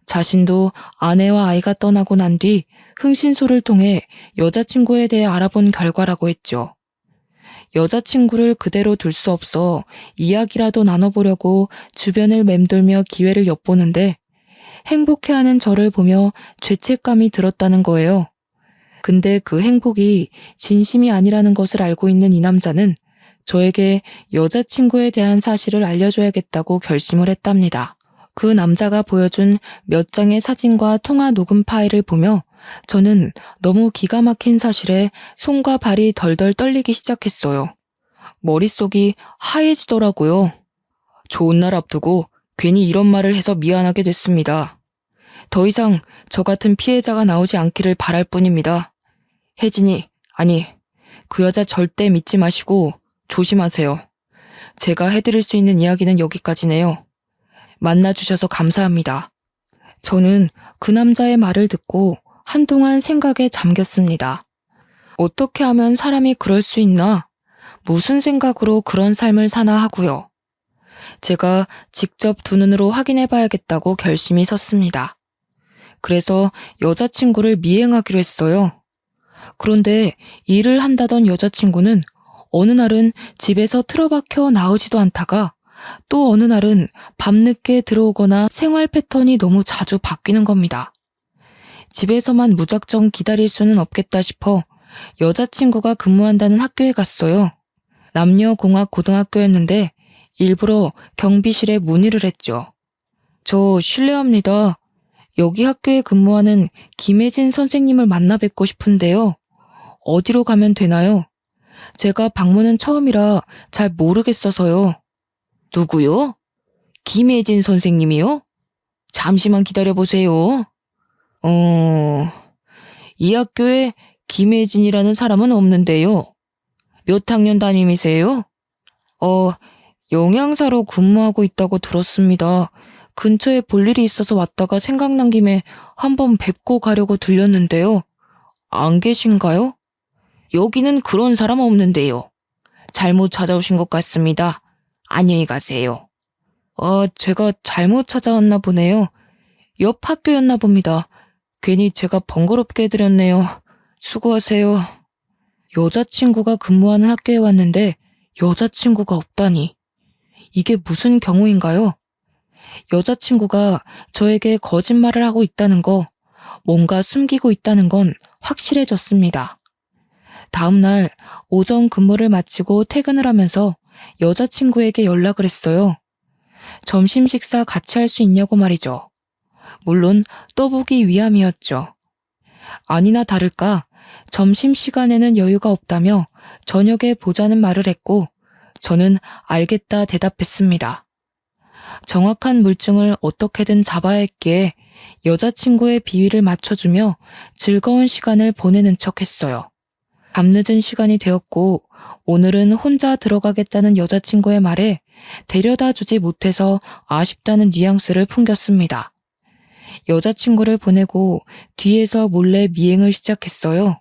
자신도 아내와 아이가 떠나고 난 뒤 흥신소를 통해 여자친구에 대해 알아본 결과라고 했죠. 여자친구를 그대로 둘 수 없어 이야기라도 나눠보려고 주변을 맴돌며 기회를 엿보는데 행복해하는 저를 보며 죄책감이 들었다는 거예요. 근데 그 행복이 진심이 아니라는 것을 알고 있는 이 남자는 저에게 여자친구에 대한 사실을 알려줘야겠다고 결심을 했답니다. 그 남자가 보여준 몇 장의 사진과 통화 녹음 파일을 보며 저는 너무 기가 막힌 사실에 손과 발이 덜덜 떨리기 시작했어요. 머릿속이 하얘지더라고요. 좋은 날 앞두고 괜히 이런 말을 해서 미안하게 됐습니다. 더 이상 저 같은 피해자가 나오지 않기를 바랄 뿐입니다. 혜진이, 아니, 그 여자 절대 믿지 마시고 조심하세요. 제가 해드릴 수 있는 이야기는 여기까지네요. 만나주셔서 감사합니다. 저는 그 남자의 말을 듣고 한동안 생각에 잠겼습니다. 어떻게 하면 사람이 그럴 수 있나? 무슨 생각으로 그런 삶을 사나 하고요. 제가 직접 두 눈으로 확인해봐야겠다고 결심이 섰습니다. 그래서 여자친구를 미행하기로 했어요. 그런데 일을 한다던 여자친구는 어느 날은 집에서 틀어박혀 나오지도 않다가 또 어느 날은 밤늦게 들어오거나 생활 패턴이 너무 자주 바뀌는 겁니다. 집에서만 무작정 기다릴 수는 없겠다 싶어 여자친구가 근무한다는 학교에 갔어요. 남녀공학 고등학교였는데 일부러 경비실에 문의를 했죠. 저 실례합니다. 여기 학교에 근무하는 김혜진 선생님을 만나 뵙고 싶은데요. 어디로 가면 되나요? 제가 방문은 처음이라 잘 모르겠어서요. 누구요? 김혜진 선생님이요? 잠시만 기다려보세요. 이 학교에 김혜진이라는 사람은 없는데요. 몇 학년 담임이세요? 영양사로 근무하고 있다고 들었습니다. 근처에 볼 일이 있어서 왔다가 생각난 김에 한번 뵙고 가려고 들렸는데요. 안 계신가요? 여기는 그런 사람 없는데요. 잘못 찾아오신 것 같습니다. 안녕히 가세요. 제가 잘못 찾아왔나 보네요. 옆 학교였나 봅니다. 괜히 제가 번거롭게 해드렸네요. 수고하세요. 여자친구가 근무하는 학교에 왔는데 여자친구가 없다니. 이게 무슨 경우인가요? 여자친구가 저에게 거짓말을 하고 있다는 거, 뭔가 숨기고 있다는 건 확실해졌습니다. 다음 날 오전 근무를 마치고 퇴근을 하면서 여자친구에게 연락을 했어요. 점심 식사 같이 할 수 있냐고 말이죠. 물론 떠보기 위함이었죠. 아니나 다를까 점심시간에는 여유가 없다며 저녁에 보자는 말을 했고 저는 알겠다 대답했습니다. 정확한 물증을 어떻게든 잡아야 했기에 여자친구의 비위를 맞춰주며 즐거운 시간을 보내는 척 했어요. 밤늦은 시간이 되었고 오늘은 혼자 들어가겠다는 여자친구의 말에 데려다 주지 못해서 아쉽다는 뉘앙스를 풍겼습니다. 여자친구를 보내고 뒤에서 몰래 미행을 시작했어요.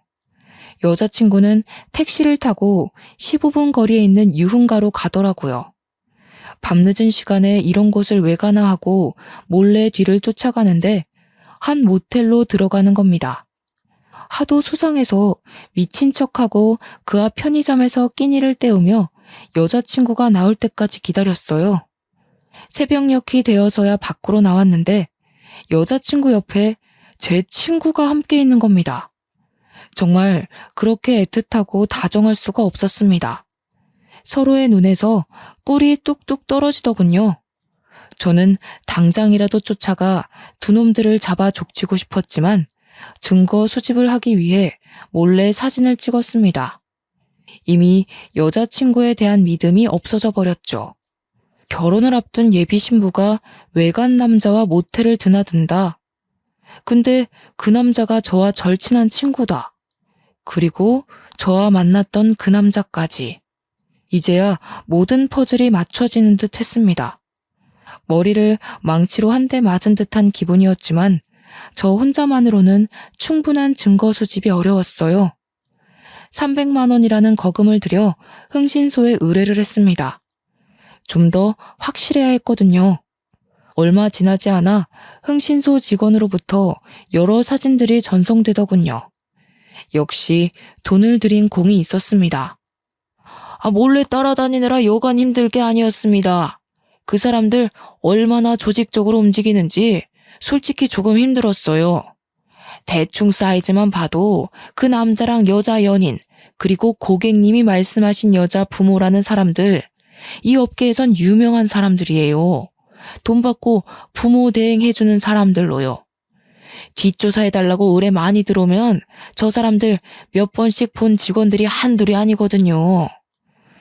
여자친구는 택시를 타고 15분 거리에 있는 유흥가로 가더라고요. 밤늦은 시간에 이런 곳을 왜 가나 하고 몰래 뒤를 쫓아가는데 한 모텔로 들어가는 겁니다. 하도 수상해서 미친 척하고 그 앞 편의점에서 끼니를 때우며 여자친구가 나올 때까지 기다렸어요. 새벽녘이 되어서야 밖으로 나왔는데 여자친구 옆에 제 친구가 함께 있는 겁니다. 정말 그렇게 애틋하고 다정할 수가 없었습니다. 서로의 눈에서 꿀이 뚝뚝 떨어지더군요. 저는 당장이라도 쫓아가 두 놈들을 잡아 족치고 싶었지만 증거 수집을 하기 위해 몰래 사진을 찍었습니다. 이미 여자친구에 대한 믿음이 없어져 버렸죠. 결혼을 앞둔 예비 신부가 외간 남자와 모텔을 드나든다. 근데 그 남자가 저와 절친한 친구다. 그리고 저와 만났던 그 남자까지. 이제야 모든 퍼즐이 맞춰지는 듯 했습니다. 머리를 망치로 한 대 맞은 듯한 기분이었지만 저 혼자만으로는 충분한 증거 수집이 어려웠어요. 300만 원이라는 거금을 들여 흥신소에 의뢰를 했습니다. 좀 더 확실해야 했거든요. 얼마 지나지 않아 흥신소 직원으로부터 여러 사진들이 전송되더군요. 역시 돈을 들인 공이 있었습니다. 몰래 따라다니느라 여간 힘들 게 아니었습니다. 그 사람들 얼마나 조직적으로 움직이는지 솔직히 조금 힘들었어요. 대충 사이즈만 봐도 그 남자랑 여자 연인, 그리고 고객님이 말씀하신 여자 부모라는 사람들, 이 업계에선 유명한 사람들이에요. 돈 받고 부모 대행해주는 사람들로요. 뒷조사해달라고 의뢰 많이 들어오면 저 사람들 몇 번씩 본 직원들이 한둘이 아니거든요.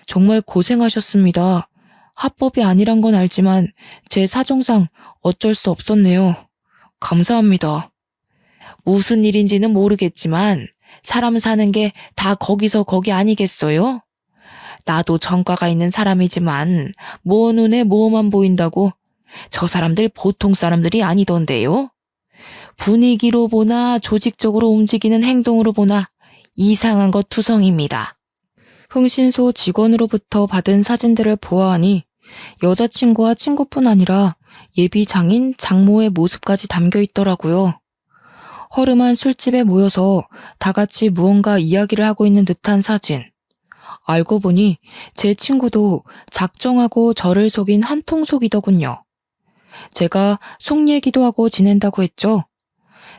정말 고생하셨습니다. 합법이 아니란 건 알지만 제 사정상 어쩔 수 없었네요. 감사합니다. 무슨 일인지는 모르겠지만 사람 사는 게 다 거기서 거기 아니겠어요? 나도 전과가 있는 사람이지만 뭐 눈에 뭐만 보인다고 저 사람들 보통 사람들이 아니던데요. 분위기로 보나 조직적으로 움직이는 행동으로 보나 이상한 것 투성입니다. 흥신소 직원으로부터 받은 사진들을 보아하니 여자친구와 친구뿐 아니라 예비 장인 장모의 모습까지 담겨 있더라고요. 허름한 술집에 모여서 다 같이 무언가 이야기를 하고 있는 듯한 사진. 알고 보니 제 친구도 작정하고 저를 속인 한통속이더군요. 제가 속 얘기도 하고 지낸다고 했죠.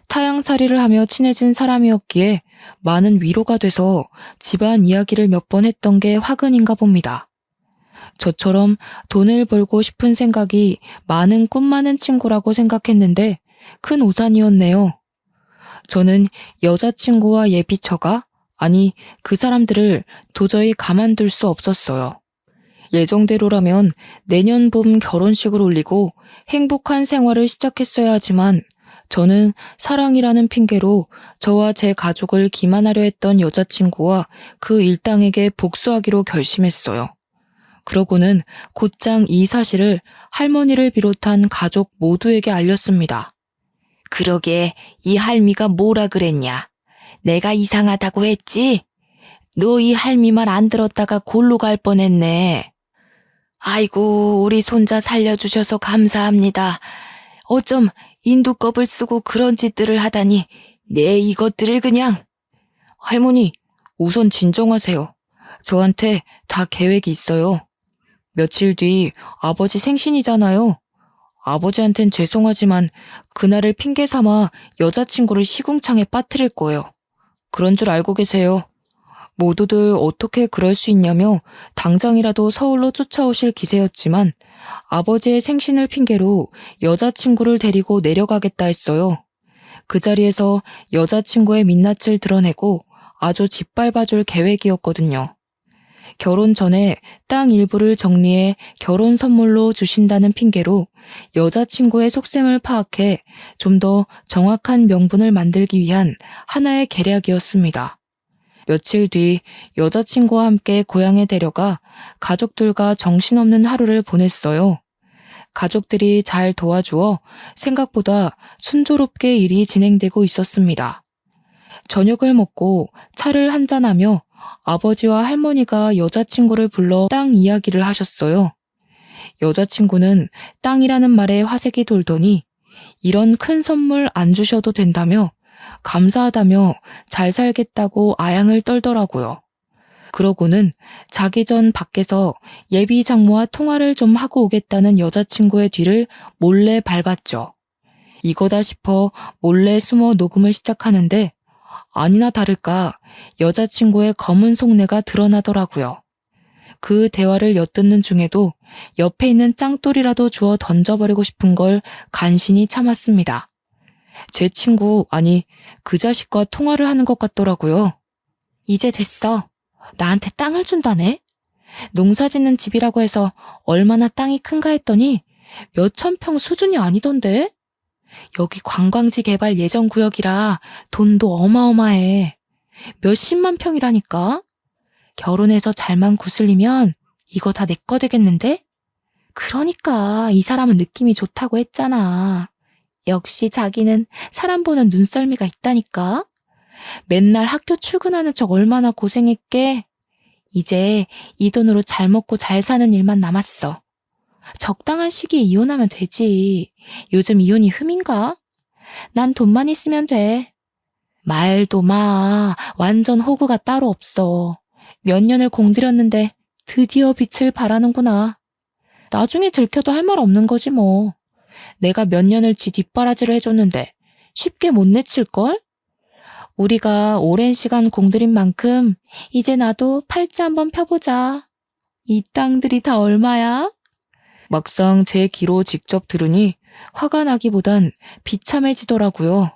타향살이를 하며 친해진 사람이었기에 많은 위로가 돼서 집안 이야기를 몇 번 했던 게 화근인가 봅니다. 저처럼 돈을 벌고 싶은 생각이 많은 꿈 많은 친구라고 생각했는데 큰 오산이었네요. 저는 여자친구와 예비처가, 아니 그 사람들을 도저히 가만둘 수 없었어요. 예정대로라면 내년 봄 결혼식을 올리고 행복한 생활을 시작했어야 하지만 저는 사랑이라는 핑계로 저와 제 가족을 기만하려 했던 여자친구와 그 일당에게 복수하기로 결심했어요. 그러고는 곧장 이 사실을 할머니를 비롯한 가족 모두에게 알렸습니다. 그러게 이 할미가 뭐라 그랬냐? 내가 이상하다고 했지? 너 이 할미 말 안 들었다가 골로 갈 뻔했네. 아이고 우리 손자 살려주셔서 감사합니다. 어쩜 인두껍을 쓰고 그런 짓들을 하다니 내 이것들을 그냥. 할머니 우선 진정하세요. 저한테 다 계획이 있어요. 며칠 뒤 아버지 생신이잖아요. 아버지한텐 죄송하지만 그날을 핑계 삼아 여자친구를 시궁창에 빠뜨릴 거예요. 그런 줄 알고 계세요. 모두들 어떻게 그럴 수 있냐며 당장이라도 서울로 쫓아오실 기세였지만 아버지의 생신을 핑계로 여자친구를 데리고 내려가겠다 했어요. 그 자리에서 여자친구의 민낯을 드러내고 아주 짓밟아줄 계획이었거든요. 결혼 전에 땅 일부를 정리해 결혼 선물로 주신다는 핑계로 여자친구의 속셈을 파악해 좀 더 정확한 명분을 만들기 위한 하나의 계략이었습니다. 며칠 뒤 여자친구와 함께 고향에 데려가 가족들과 정신없는 하루를 보냈어요. 가족들이 잘 도와주어 생각보다 순조롭게 일이 진행되고 있었습니다. 저녁을 먹고 차를 한잔하며 아버지와 할머니가 여자친구를 불러 땅 이야기를 하셨어요. 여자친구는 땅이라는 말에 화색이 돌더니 이런 큰 선물 안 주셔도 된다며 감사하다며 잘 살겠다고 아양을 떨더라고요. 그러고는 자기 전 밖에서 예비 장모와 통화를 좀 하고 오겠다는 여자친구의 뒤를 몰래 밟았죠. 이거다 싶어 몰래 숨어 녹음을 시작하는데 아니나 다를까 여자친구의 검은 속내가 드러나더라고요. 그 대화를 엿듣는 중에도 옆에 있는 짱돌이라도 주워 던져버리고 싶은 걸 간신히 참았습니다. 제 친구, 아니 그 자식과 통화를 하는 것 같더라고요. 이제 됐어. 나한테 땅을 준다네? 농사 짓는 집이라고 해서 얼마나 땅이 큰가 했더니 몇천 평 수준이 아니던데? 여기 관광지 개발 예정 구역이라 돈도 어마어마해. 몇십만 평이라니까? 결혼해서 잘만 구슬리면 이거 다 내 거 되겠는데? 그러니까 이 사람은 느낌이 좋다고 했잖아. 역시 자기는 사람 보는 눈썰미가 있다니까? 맨날 학교 출근하는 척 얼마나 고생했게. 이제 이 돈으로 잘 먹고 잘 사는 일만 남았어. 적당한 시기에 이혼하면 되지. 요즘 이혼이 흠인가? 난 돈만 있으면 돼. 말도 마. 완전 호구가 따로 없어. 몇 년을 공들였는데 드디어 빛을 발하는구나. 나중에 들켜도 할 말 없는 거지 뭐. 내가 몇 년을 지 뒷바라지를 해줬는데 쉽게 못 내칠걸? 우리가 오랜 시간 공들인 만큼 이제 나도 팔자 한번 펴보자. 이 땅들이 다 얼마야? 막상 제 귀로 직접 들으니 화가 나기보단 비참해지더라고요.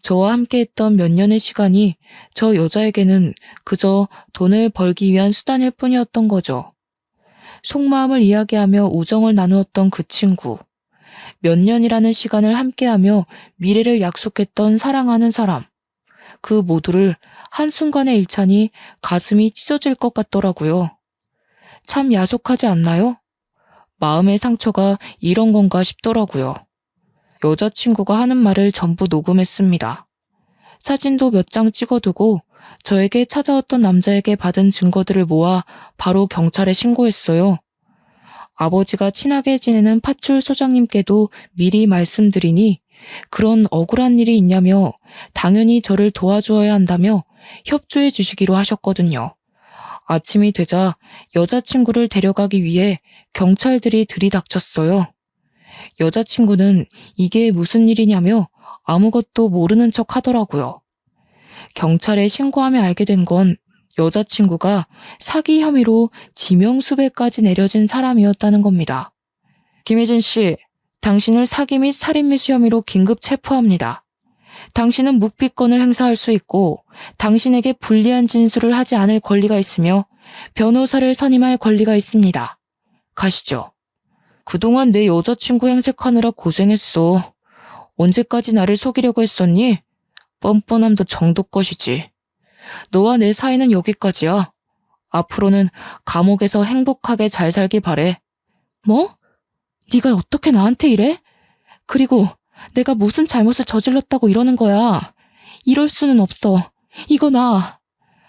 저와 함께했던 몇 년의 시간이 저 여자에게는 그저 돈을 벌기 위한 수단일 뿐이었던 거죠. 속마음을 이야기하며 우정을 나누었던 그 친구. 몇 년이라는 시간을 함께하며 미래를 약속했던 사랑하는 사람. 그 모두를 한순간에 잃자니 가슴이 찢어질 것 같더라고요. 참 야속하지 않나요? 마음의 상처가 이런 건가 싶더라고요. 여자친구가 하는 말을 전부 녹음했습니다. 사진도 몇 장 찍어두고 저에게 찾아왔던 남자에게 받은 증거들을 모아 바로 경찰에 신고했어요. 아버지가 친하게 지내는 파출 소장님께도 미리 말씀드리니 그런 억울한 일이 있냐며 당연히 저를 도와주어야 한다며 협조해 주시기로 하셨거든요. 아침이 되자 여자친구를 데려가기 위해 경찰들이 들이닥쳤어요. 여자친구는 이게 무슨 일이냐며 아무것도 모르는 척 하더라고요. 경찰에 신고하며 알게 된 건 여자친구가 사기 혐의로 지명수배까지 내려진 사람이었다는 겁니다. 김혜진 씨, 당신을 사기 및 살인미수 혐의로 긴급 체포합니다. 당신은 묵비권을 행사할 수 있고 당신에게 불리한 진술을 하지 않을 권리가 있으며 변호사를 선임할 권리가 있습니다. 가시죠. 그동안 내 여자친구 행색하느라 고생했어. 언제까지 나를 속이려고 했었니? 뻔뻔함도 정도 것이지. 너와 내 사이는 여기까지야. 앞으로는 감옥에서 행복하게 잘 살기 바래. 뭐? 네가 어떻게 나한테 이래? 그리고 내가 무슨 잘못을 저질렀다고 이러는 거야. 이럴 수는 없어. 이거 나.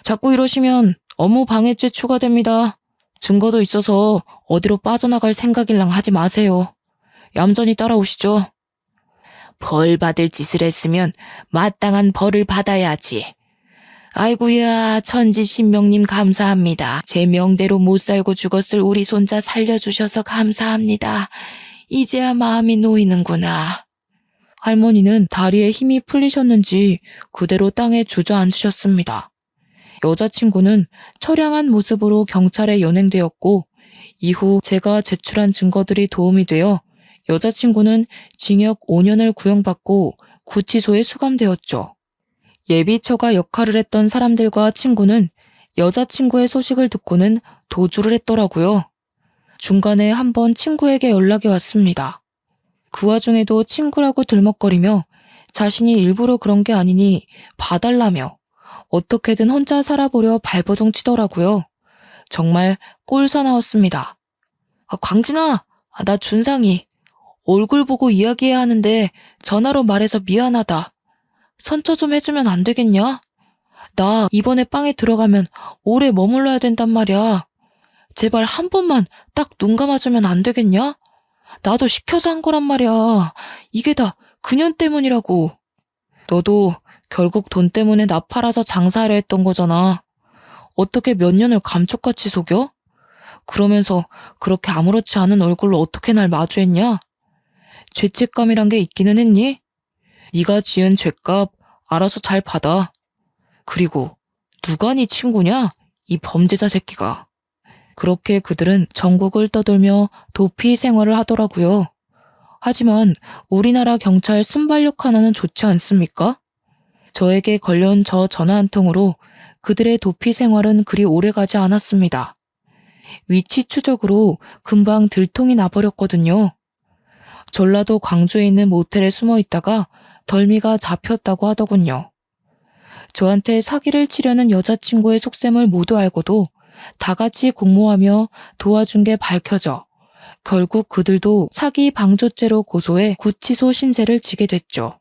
자꾸 이러시면 업무 방해죄 추가됩니다. 증거도 있어서 어디로 빠져나갈 생각일랑 하지 마세요. 얌전히 따라오시죠. 벌 받을 짓을 했으면 마땅한 벌을 받아야지. 아이고야, 천지신명님 감사합니다. 제 명대로 못 살고 죽었을 우리 손자 살려주셔서 감사합니다. 이제야 마음이 놓이는구나. 할머니는 다리에 힘이 풀리셨는지 그대로 땅에 주저앉으셨습니다. 여자친구는 처량한 모습으로 경찰에 연행되었고 이후 제가 제출한 증거들이 도움이 되어 여자친구는 징역 5년을 구형받고 구치소에 수감되었죠. 예비처가 역할을 했던 사람들과 친구는 여자친구의 소식을 듣고는 도주를 했더라고요. 중간에 한번 친구에게 연락이 왔습니다. 그 와중에도 친구라고 들먹거리며 자신이 일부러 그런 게 아니니 봐달라며 어떻게든 혼자 살아보려 발버둥 치더라고요. 정말 꼴사나웠습니다. 광진아, 나 준상이. 얼굴 보고 이야기해야 하는데 전화로 말해서 미안하다. 선처 좀 해주면 안 되겠냐? 나 이번에 빵에 들어가면 오래 머물러야 된단 말이야. 제발 한 번만 딱 눈 감아주면 안 되겠냐? 나도 시켜서 한 거란 말이야. 이게 다 그년 때문이라고. 너도 결국 돈 때문에 나 팔아서 장사하려 했던 거잖아. 어떻게 몇 년을 감쪽같이 속여? 그러면서 그렇게 아무렇지 않은 얼굴로 어떻게 날 마주했냐? 죄책감이란 게 있기는 했니? 네가 지은 죄값 알아서 잘 받아. 그리고 누가 네 친구냐? 이 범죄자 새끼가. 그렇게 그들은 전국을 떠돌며 도피 생활을 하더라고요. 하지만 우리나라 경찰 순발력 하나는 좋지 않습니까? 저에게 걸려온 저 전화 한 통으로 그들의 도피 생활은 그리 오래가지 않았습니다. 위치 추적으로 금방 들통이 나버렸거든요. 전라도 광주에 있는 모텔에 숨어 있다가 덜미가 잡혔다고 하더군요. 저한테 사기를 치려는 여자친구의 속셈을 모두 알고도 다 같이 공모하며 도와준 게 밝혀져 결국 그들도 사기 방조죄로 고소해 구치소 신세를 지게 됐죠.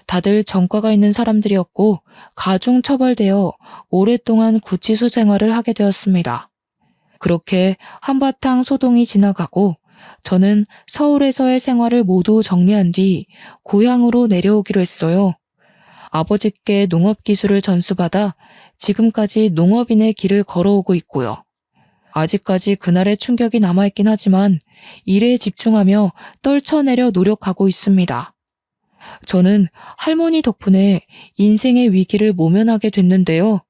다들 전과가 있는 사람들이었고 가중 처벌되어 오랫동안 구치소 생활을 하게 되었습니다. 그렇게 한바탕 소동이 지나가고 저는 서울에서의 생활을 모두 정리한 뒤 고향으로 내려오기로 했어요. 아버지께 농업기술을 전수받아 지금까지 농업인의 길을 걸어오고 있고요. 아직까지 그날의 충격이 남아있긴 하지만 일에 집중하며 떨쳐내려 노력하고 있습니다. 저는 할머니 덕분에 인생의 위기를 모면하게 됐는데요.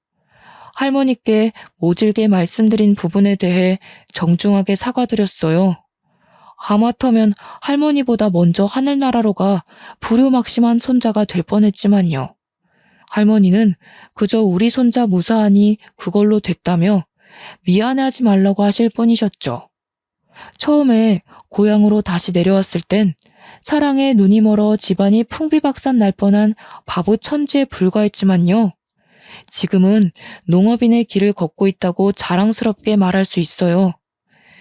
할머니께 모질게 말씀드린 부분에 대해 정중하게 사과드렸어요. 하마터면 할머니보다 먼저 하늘나라로 가 불효막심한 손자가 될 뻔했지만요. 할머니는 그저 우리 손자 무사하니 그걸로 됐다며 미안해하지 말라고 하실 뿐이셨죠. 처음에 고향으로 다시 내려왔을 땐 사랑에 눈이 멀어 집안이 풍비박산 날 뻔한 바보 천지에 불과했지만요. 지금은 농업인의 길을 걷고 있다고 자랑스럽게 말할 수 있어요.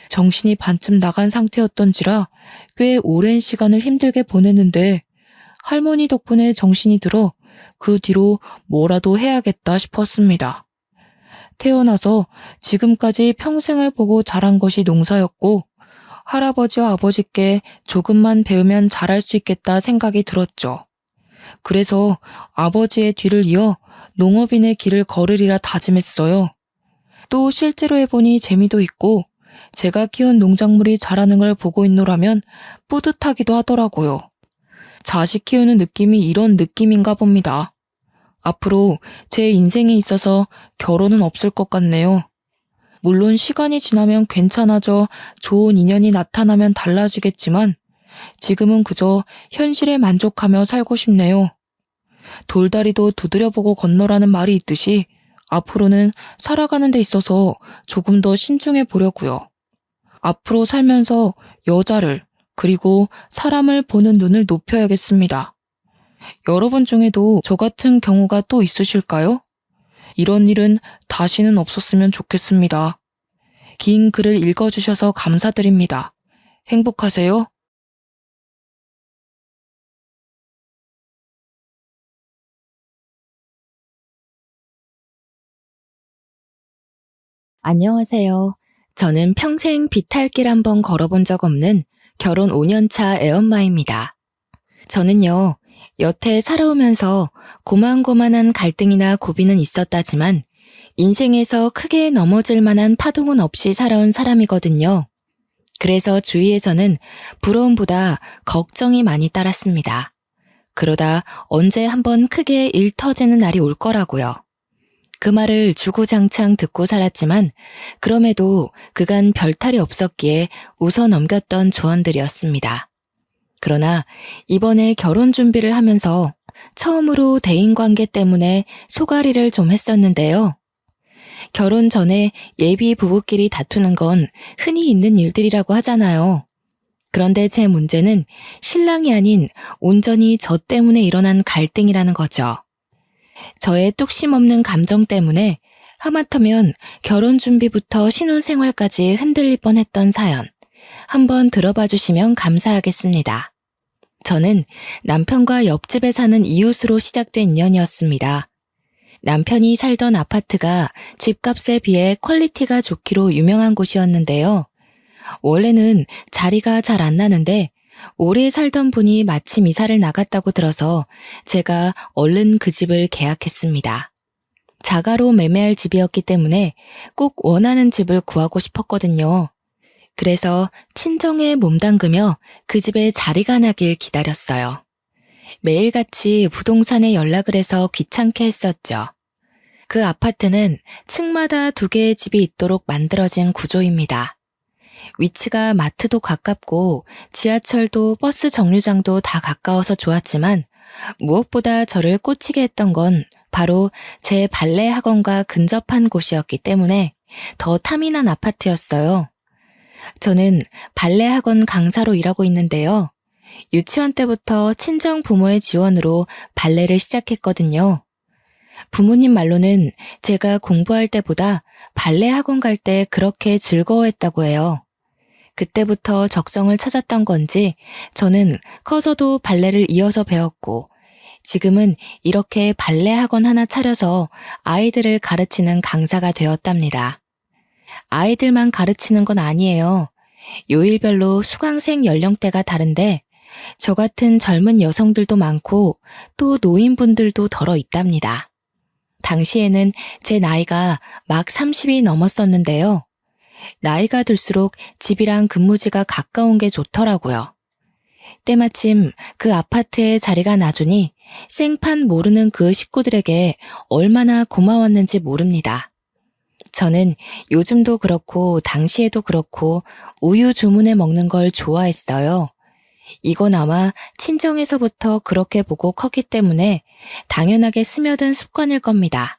정신이 반쯤 나간 상태였던지라 꽤 오랜 시간을 힘들게 보냈는데 할머니 덕분에 정신이 들어 그 뒤로 뭐라도 해야겠다 싶었습니다. 태어나서 지금까지 평생을 보고 자란 것이 농사였고 할아버지와 아버지께 조금만 배우면 잘할 수 있겠다 생각이 들었죠. 그래서 아버지의 뒤를 이어 농업인의 길을 걸으리라 다짐했어요. 또 실제로 해보니 재미도 있고 제가 키운 농작물이 자라는 걸 보고 있노라면 뿌듯하기도 하더라고요. 자식 키우는 느낌이 이런 느낌인가 봅니다. 앞으로 제 인생에 있어서 결혼은 없을 것 같네요. 물론 시간이 지나면 괜찮아져 좋은 인연이 나타나면 달라지겠지만 지금은 그저 현실에 만족하며 살고 싶네요. 돌다리도 두드려보고 건너라는 말이 있듯이 앞으로는 살아가는 데 있어서 조금 더 신중해 보려고요. 앞으로 살면서 여자를 그리고 사람을 보는 눈을 높여야겠습니다. 여러분 중에도 저 같은 경우가 또 있으실까요? 이런 일은 다시는 없었으면 좋겠습니다. 긴 글을 읽어주셔서 감사드립니다. 행복하세요. 안녕하세요. 저는 평생 비탈길 한번 걸어본 적 없는 결혼 5년차 애엄마입니다. 저는요, 여태 살아오면서 고만고만한 갈등이나 고비는 있었다지만 인생에서 크게 넘어질 만한 파동은 없이 살아온 사람이거든요. 그래서 주위에서는 부러움보다 걱정이 많이 따랐습니다. 그러다 언제 한번 크게 일 터지는 날이 올 거라고요. 그 말을 주구장창 듣고 살았지만 그럼에도 그간 별탈이 없었기에 웃어 넘겼던 조언들이었습니다. 그러나 이번에 결혼 준비를 하면서 처음으로 대인관계 때문에 소가리를 좀 했었는데요. 결혼 전에 예비 부부끼리 다투는 건 흔히 있는 일들이라고 하잖아요. 그런데 제 문제는 신랑이 아닌 온전히 저 때문에 일어난 갈등이라는 거죠. 저의 뚝심 없는 감정 때문에 하마터면 결혼 준비부터 신혼생활까지 흔들릴 뻔했던 사연. 한번 들어봐 주시면 감사하겠습니다. 저는 남편과 옆집에 사는 이웃으로 시작된 인연이었습니다. 남편이 살던 아파트가 집값에 비해 퀄리티가 좋기로 유명한 곳이었는데요. 원래는 자리가 잘 안 나는데 오래 살던 분이 마침 이사를 나갔다고 들어서 제가 얼른 그 집을 계약했습니다. 자가로 매매할 집이었기 때문에 꼭 원하는 집을 구하고 싶었거든요. 그래서 친정에 몸담그며 그 집에 자리가 나길 기다렸어요. 매일같이 부동산에 연락을 해서 귀찮게 했었죠. 그 아파트는 층마다 2개의 집이 있도록 만들어진 구조입니다. 위치가 마트도 가깝고 지하철도 버스 정류장도 다 가까워서 좋았지만 무엇보다 저를 꽂히게 했던 건 바로 제 발레 학원과 근접한 곳이었기 때문에 더 탐이 난 아파트였어요. 저는 발레 학원 강사로 일하고 있는데요. 유치원 때부터 친정 부모의 지원으로 발레를 시작했거든요. 부모님 말로는 제가 공부할 때보다 발레 학원 갈 때 그렇게 즐거워했다고 해요. 그때부터 적성을 찾았던 건지 저는 커서도 발레를 이어서 배웠고 지금은 이렇게 발레 학원 하나 차려서 아이들을 가르치는 강사가 되었답니다. 아이들만 가르치는 건 아니에요. 요일별로 수강생 연령대가 다른데 저 같은 젊은 여성들도 많고 또 노인분들도 덜어 있답니다. 당시에는 제 나이가 막 30이 넘었었는데요. 나이가 들수록 집이랑 근무지가 가까운 게 좋더라고요. 때마침 그 아파트에 자리가 나주니 생판 모르는 그 식구들에게 얼마나 고마웠는지 모릅니다. 저는 요즘도 그렇고 당시에도 그렇고 우유 주문해 먹는 걸 좋아했어요. 이건 아마 친정에서부터 그렇게 보고 컸기 때문에 당연하게 스며든 습관일 겁니다.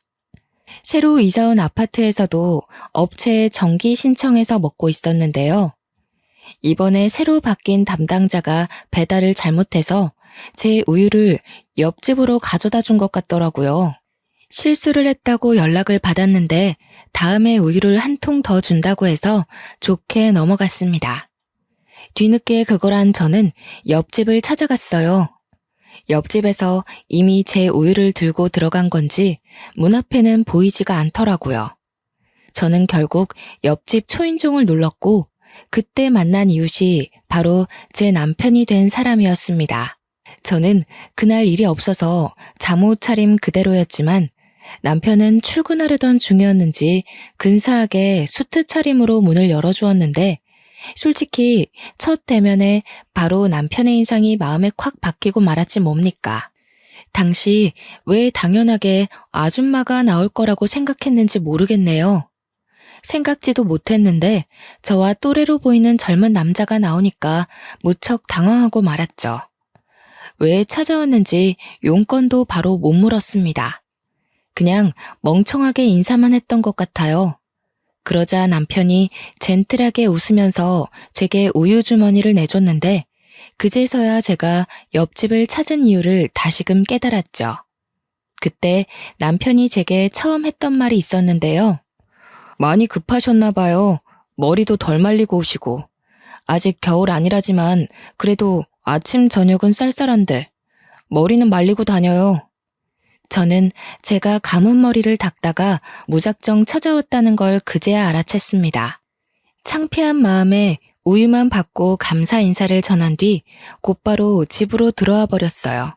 새로 이사 온 아파트에서도 업체에 정기 신청해서 먹고 있었는데요. 이번에 새로 바뀐 담당자가 배달을 잘못해서 제 우유를 옆집으로 가져다 준 것 같더라고요. 실수를 했다고 연락을 받았는데 다음에 우유를 한 통 더 준다고 해서 좋게 넘어갔습니다. 뒤늦게 그걸 한 저는 옆집을 찾아갔어요. 옆집에서 이미 제 우유를 들고 들어간 건지 문 앞에는 보이지가 않더라고요. 저는 결국 옆집 초인종을 눌렀고 그때 만난 이웃이 바로 제 남편이 된 사람이었습니다. 저는 그날 일이 없어서 잠옷 차림 그대로였지만 남편은 출근하려던 중이었는지 근사하게 수트 차림으로 문을 열어주었는데 솔직히 첫 대면에 바로 남편의 인상이 마음에 콱 박히고 말았지 뭡니까. 당시 왜 당연하게 아줌마가 나올 거라고 생각했는지 모르겠네요. 생각지도 못했는데 저와 또래로 보이는 젊은 남자가 나오니까 무척 당황하고 말았죠. 왜 찾아왔는지 용건도 바로 못 물었습니다. 그냥 멍청하게 인사만 했던 것 같아요. 그러자 남편이 젠틀하게 웃으면서 제게 우유 주머니를 내줬는데 그제서야 제가 옆집을 찾은 이유를 다시금 깨달았죠. 그때 남편이 제게 처음 했던 말이 있었는데요. 많이 급하셨나 봐요. 머리도 덜 말리고 오시고. 아직 겨울 아니라지만 그래도 아침 저녁은 쌀쌀한데 머리는 말리고 다녀요. 저는 제가 감은 머리를 닦다가 무작정 찾아왔다는 걸 그제야 알아챘습니다. 창피한 마음에 우유만 받고 감사 인사를 전한 뒤 곧바로 집으로 들어와 버렸어요.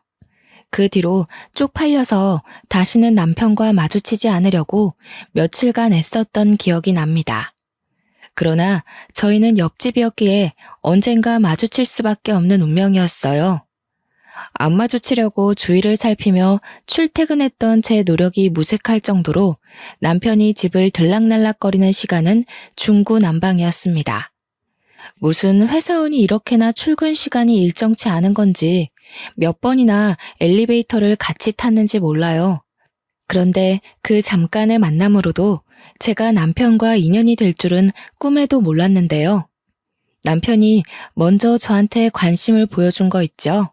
그 뒤로 쪽팔려서 다시는 남편과 마주치지 않으려고 며칠간 애썼던 기억이 납니다. 그러나 저희는 옆집이었기에 언젠가 마주칠 수밖에 없는 운명이었어요. 안 마주치려고 주위를 살피며 출퇴근했던 제 노력이 무색할 정도로 남편이 집을 들락날락거리는 시간은 중구난방이었습니다. 무슨 회사원이 이렇게나 출근 시간이 일정치 않은 건지 몇 번이나 엘리베이터를 같이 탔는지 몰라요. 그런데 그 잠깐의 만남으로도 제가 남편과 인연이 될 줄은 꿈에도 몰랐는데요. 남편이 먼저 저한테 관심을 보여준 거 있죠.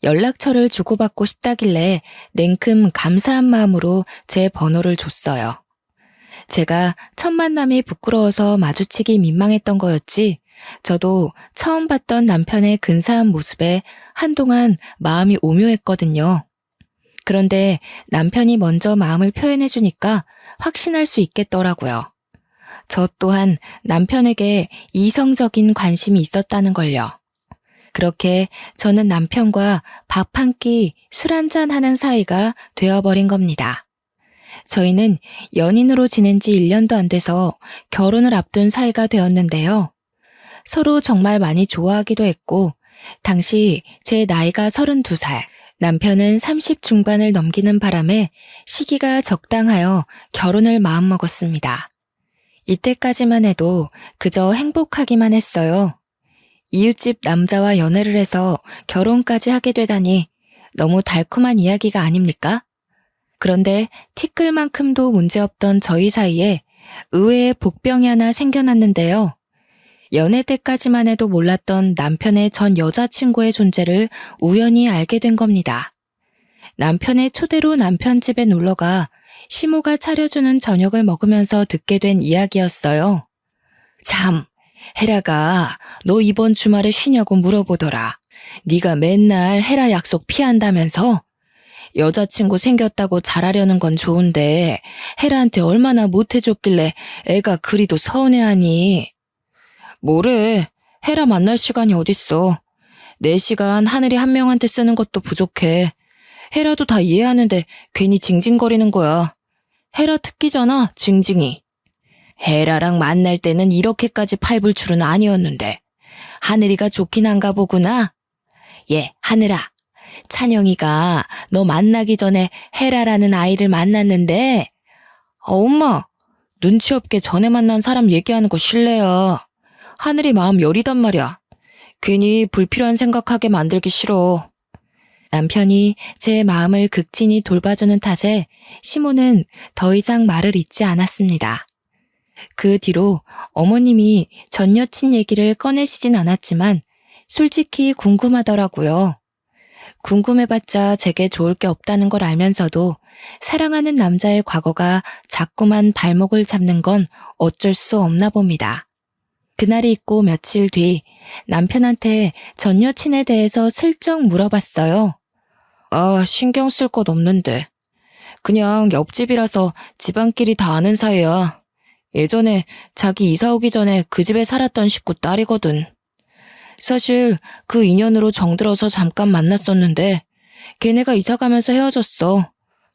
연락처를 주고받고 싶다길래 냉큼 감사한 마음으로 제 번호를 줬어요. 제가 첫 만남이 부끄러워서 마주치기 민망했던 거였지, 저도 처음 봤던 남편의 근사한 모습에 한동안 마음이 오묘했거든요. 그런데 남편이 먼저 마음을 표현해주니까 확신할 수 있겠더라고요. 저 또한 남편에게 이성적인 관심이 있었다는 걸요. 그렇게 저는 남편과 밥 한 끼, 술 한잔 하는 사이가 되어버린 겁니다. 저희는 연인으로 지낸 지 1년도 안 돼서 결혼을 앞둔 사이가 되었는데요. 서로 정말 많이 좋아하기도 했고, 당시 제 나이가 32살, 남편은 30 중반을 넘기는 바람에 시기가 적당하여 결혼을 마음먹었습니다. 이때까지만 해도 그저 행복하기만 했어요. 이웃집 남자와 연애를 해서 결혼까지 하게 되다니 너무 달콤한 이야기가 아닙니까? 그런데 티끌만큼도 문제없던 저희 사이에 의외의 복병이 하나 생겨났는데요. 연애 때까지만 해도 몰랐던 남편의 전 여자친구의 존재를 우연히 알게 된 겁니다. 남편의 초대로 남편 집에 놀러가 시모가 차려주는 저녁을 먹으면서 듣게 된 이야기였어요. 참, 헤라가 너 이번 주말에 쉬냐고 물어보더라. 네가 맨날 헤라 약속 피한다면서? 여자친구 생겼다고 잘하려는 건 좋은데 헤라한테 얼마나 못해줬길래 애가 그리도 서운해하니. 뭐래, 헤라 만날 시간이 어딨어. 내 시간 하늘이 한 명한테 쓰는 것도 부족해. 헤라도 다 이해하는데 괜히 징징거리는 거야. 헤라 특기잖아, 징징이. 헤라랑 만날 때는 이렇게까지 팔불 줄은 아니었는데 하늘이가 좋긴 한가 보구나. 예, 하늘아. 찬영이가 너 만나기 전에 헤라라는 아이를 만났는데 엄마, 눈치 없게 전에 만난 사람 얘기하는 거 실례야. 하늘이 마음 여리단 말이야. 괜히 불필요한 생각하게 만들기 싫어. 남편이 제 마음을 극진히 돌봐주는 탓에 시모는 더 이상 말을 잇지 않았습니다. 그 뒤로 어머님이 전 여친 얘기를 꺼내시진 않았지만 솔직히 궁금하더라고요. 궁금해봤자 제게 좋을 게 없다는 걸 알면서도 사랑하는 남자의 과거가 자꾸만 발목을 잡는 건 어쩔 수 없나 봅니다. 그날이 있고 며칠 뒤 남편한테 전 여친에 대해서 슬쩍 물어봤어요. 아, 신경 쓸 것 없는데. 그냥 옆집이라서 집안끼리 다 아는 사이야. 예전에 자기 이사 오기 전에 그 집에 살았던 식구 딸이거든. 사실 그 인연으로 정들어서 잠깐 만났었는데 걔네가 이사 가면서 헤어졌어.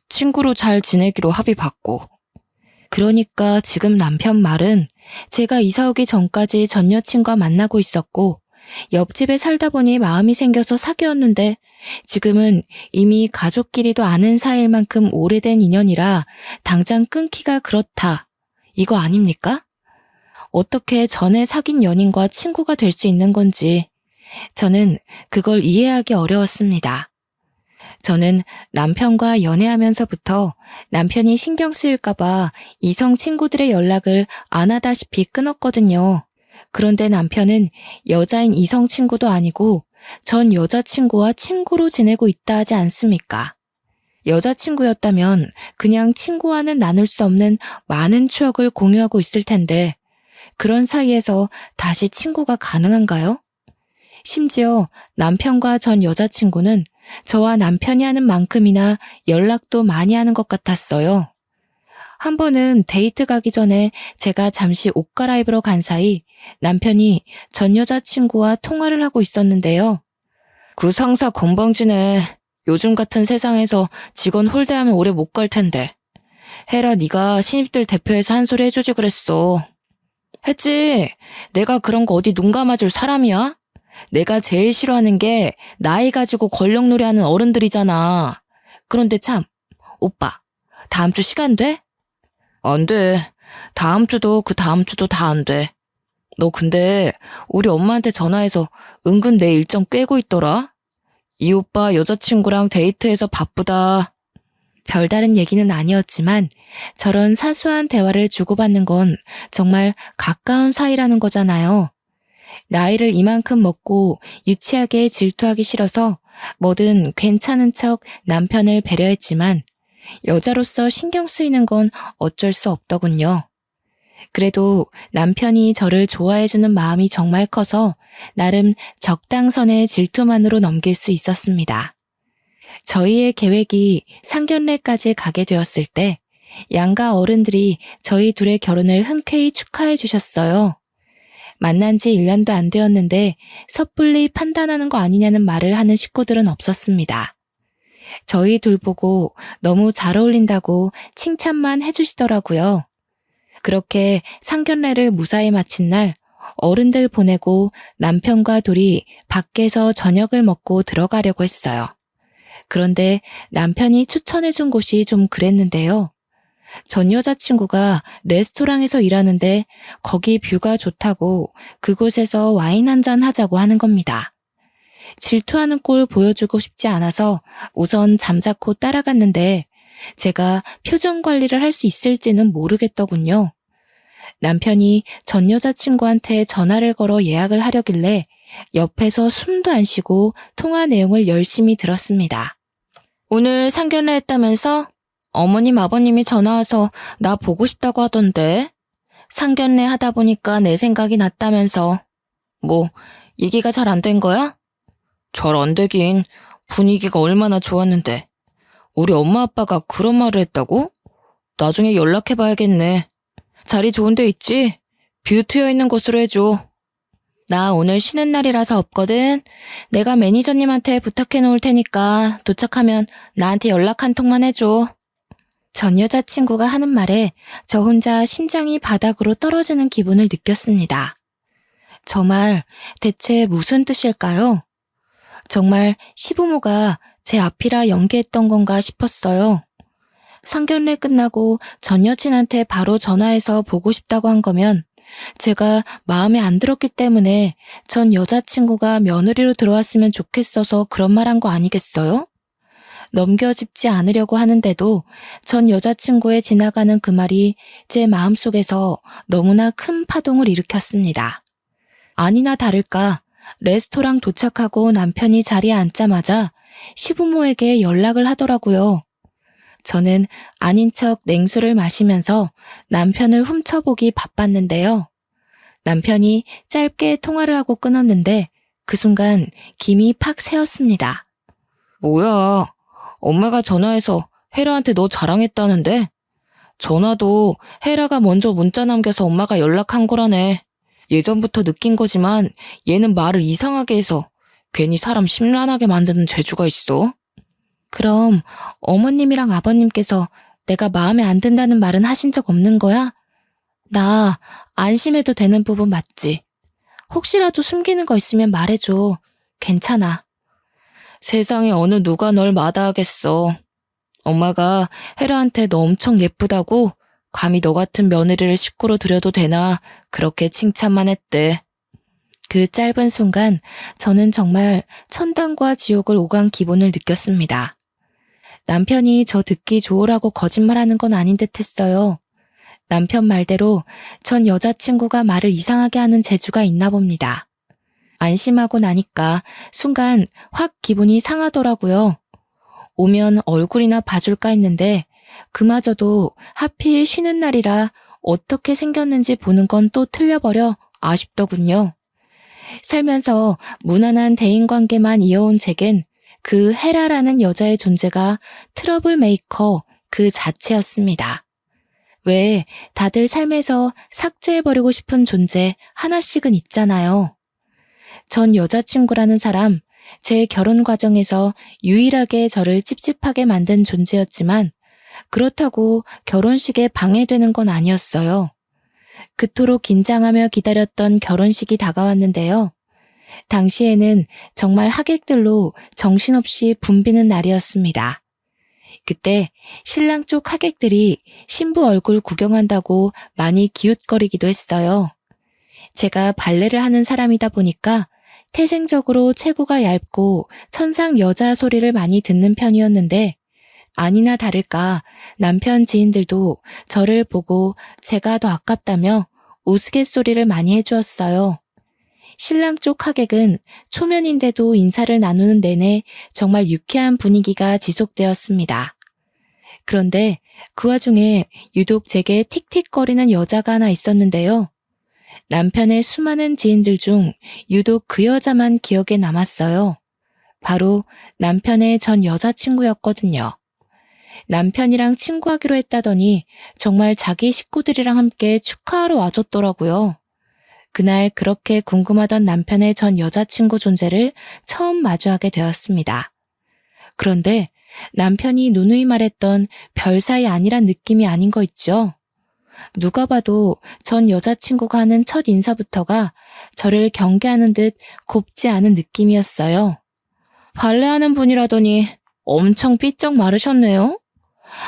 친구로 잘 지내기로 합의봤고. 그러니까 지금 남편 말은 제가 이사 오기 전까지 전 여친과 만나고 있었고 옆집에 살다 보니 마음이 생겨서 사귀었는데 지금은 이미 가족끼리도 아는 사이일 만큼 오래된 인연이라 당장 끊기가 그렇다. 이거 아닙니까? 어떻게 전에 사귄 연인과 친구가 될 수 있는 건지 저는 그걸 이해하기 어려웠습니다. 저는 남편과 연애하면서부터 남편이 신경 쓰일까봐 이성 친구들의 연락을 안 하다시피 끊었거든요. 그런데 남편은 여자인 이성 친구도 아니고 전 여자친구와 친구로 지내고 있다 하지 않습니까? 여자친구였다면 그냥 친구와는 나눌 수 없는 많은 추억을 공유하고 있을 텐데 그런 사이에서 다시 친구가 가능한가요? 심지어 남편과 전 여자친구는 저와 남편이 하는 만큼이나 연락도 많이 하는 것 같았어요. 한 번은 데이트 가기 전에 제가 잠시 옷 갈아입으러 간 사이 남편이 전 여자친구와 통화를 하고 있었는데요. 그 상사 건방지네. 요즘 같은 세상에서 직원 홀대하면 오래 못 갈 텐데. 헤라 네가 신입들 대표해서 한 소리 해주지 그랬어. 했지. 내가 그런 거 어디 눈 감아줄 사람이야? 내가 제일 싫어하는 게 나이 가지고 권력놀이 하는 어른들이잖아. 그런데 참, 오빠, 다음 주 시간 돼? 안 돼. 다음 주도 그 다음 주도 다 안 돼. 너 근데 우리 엄마한테 전화해서 은근 내 일정 꿰고 있더라? 이 오빠 여자친구랑 데이트해서 바쁘다. 별다른 얘기는 아니었지만 저런 사소한 대화를 주고받는 건 정말 가까운 사이라는 거잖아요. 나이를 이만큼 먹고 유치하게 질투하기 싫어서 뭐든 괜찮은 척 남편을 배려했지만 여자로서 신경 쓰이는 건 어쩔 수 없더군요. 그래도 남편이 저를 좋아해주는 마음이 정말 커서 나름 적당선의 질투만으로 넘길 수 있었습니다. 저희의 계획이 상견례까지 가게 되었을 때 양가 어른들이 저희 둘의 결혼을 흔쾌히 축하해 주셨어요. 만난 지 1년도 안 되었는데 섣불리 판단하는 거 아니냐는 말을 하는 식구들은 없었습니다. 저희 둘 보고 너무 잘 어울린다고 칭찬만 해주시더라고요. 그렇게 상견례를 무사히 마친 날 어른들 보내고 남편과 둘이 밖에서 저녁을 먹고 들어가려고 했어요. 그런데 남편이 추천해준 곳이 좀 그랬는데요. 전 여자친구가 레스토랑에서 일하는데 거기 뷰가 좋다고 그곳에서 와인 한잔 하자고 하는 겁니다. 질투하는 꼴 보여주고 싶지 않아서 우선 잠자코 따라갔는데 제가 표정 관리를 할 수 있을지는 모르겠더군요. 남편이 전 여자친구한테 전화를 걸어 예약을 하려길래 옆에서 숨도 안 쉬고 통화 내용을 열심히 들었습니다. 오늘 상견례 했다면서? 어머님 아버님이 전화와서 나 보고 싶다고 하던데. 상견례 하다 보니까 내 생각이 났다면서. 뭐 얘기가 잘 안 된 거야? 잘 안 되긴. 분위기가 얼마나 좋았는데. 우리 엄마 아빠가 그런 말을 했다고? 나중에 연락해봐야겠네. 자리 좋은 데 있지? 뷰 트여 있는 곳으로 해줘. 나 오늘 쉬는 날이라서 없거든. 내가 매니저님한테 부탁해 놓을 테니까 도착하면 나한테 연락 한 통만 해줘. 전 여자친구가 하는 말에 저 혼자 심장이 바닥으로 떨어지는 기분을 느꼈습니다. 저 말 대체 무슨 뜻일까요? 정말 시부모가 제 앞이라 연기했던 건가 싶었어요. 상견례 끝나고 전 여친한테 바로 전화해서 보고 싶다고 한 거면 제가 마음에 안 들었기 때문에 전 여자친구가 며느리로 들어왔으면 좋겠어서 그런 말 한 거 아니겠어요? 넘겨짚지 않으려고 하는데도 전 여자친구의 지나가는 그 말이 제 마음속에서 너무나 큰 파동을 일으켰습니다. 아니나 다를까 레스토랑 도착하고 남편이 자리에 앉자마자 시부모에게 연락을 하더라고요. 저는 아닌 척 냉수를 마시면서 남편을 훔쳐보기 바빴는데요. 남편이 짧게 통화를 하고 끊었는데 그 순간 김이 팍 새었습니다. 뭐야, 엄마가 전화해서 혜라한테 너 자랑했다는데? 전화도 혜라가 먼저 문자 남겨서 엄마가 연락한 거라네. 예전부터 느낀 거지만 얘는 말을 이상하게 해서 괜히 사람 심란하게 만드는 재주가 있어. 그럼 어머님이랑 아버님께서 내가 마음에 안 든다는 말은 하신 적 없는 거야? 나 안심해도 되는 부분 맞지? 혹시라도 숨기는 거 있으면 말해줘. 괜찮아. 세상에 어느 누가 널 마다하겠어. 엄마가 혜라한테 너 엄청 예쁘다고 감히 너 같은 며느리를 식구로 들여도 되나 그렇게 칭찬만 했대. 그 짧은 순간 저는 정말 천당과 지옥을 오간 기분을 느꼈습니다. 남편이 저 듣기 좋으라고 거짓말하는 건 아닌 듯 했어요. 남편 말대로 전 여자친구가 말을 이상하게 하는 재주가 있나 봅니다. 안심하고 나니까 순간 확 기분이 상하더라고요. 오면 얼굴이나 봐줄까 했는데 그마저도 하필 쉬는 날이라 어떻게 생겼는지 보는 건 또 틀려버려 아쉽더군요. 살면서 무난한 대인관계만 이어온 제겐 그 헤라라는 여자의 존재가 트러블 메이커 그 자체였습니다. 왜 다들 삶에서 삭제해버리고 싶은 존재 하나씩은 있잖아요. 전 여자친구라는 사람, 제 결혼 과정에서 유일하게 저를 찝찝하게 만든 존재였지만 그렇다고 결혼식에 방해되는 건 아니었어요. 그토록 긴장하며 기다렸던 결혼식이 다가왔는데요. 당시에는 정말 하객들로 정신없이 붐비는 날이었습니다. 그때 신랑 쪽 하객들이 신부 얼굴 구경한다고 많이 기웃거리기도 했어요. 제가 발레를 하는 사람이다 보니까 태생적으로 체구가 얇고 천상 여자 소리를 많이 듣는 편이었는데 아니나 다를까 남편 지인들도 저를 보고 제가 더 아깝다며 우스갯소리를 많이 해주었어요. 신랑 쪽 하객은 초면인데도 인사를 나누는 내내 정말 유쾌한 분위기가 지속되었습니다. 그런데 그 와중에 유독 제게 틱틱거리는 여자가 하나 있었는데요. 남편의 수많은 지인들 중 유독 그 여자만 기억에 남았어요. 바로 남편의 전 여자친구였거든요. 남편이랑 친구하기로 했다더니 정말 자기 식구들이랑 함께 축하하러 와줬더라고요. 그날 그렇게 궁금하던 남편의 전 여자친구 존재를 처음 마주하게 되었습니다. 그런데 남편이 누누이 말했던 별 사이 아니란 느낌이 아닌 거 있죠? 누가 봐도 전 여자친구가 하는 첫 인사부터가 저를 경계하는 듯 곱지 않은 느낌이었어요. 발레하는 분이라더니 엄청 삐쩍 마르셨네요.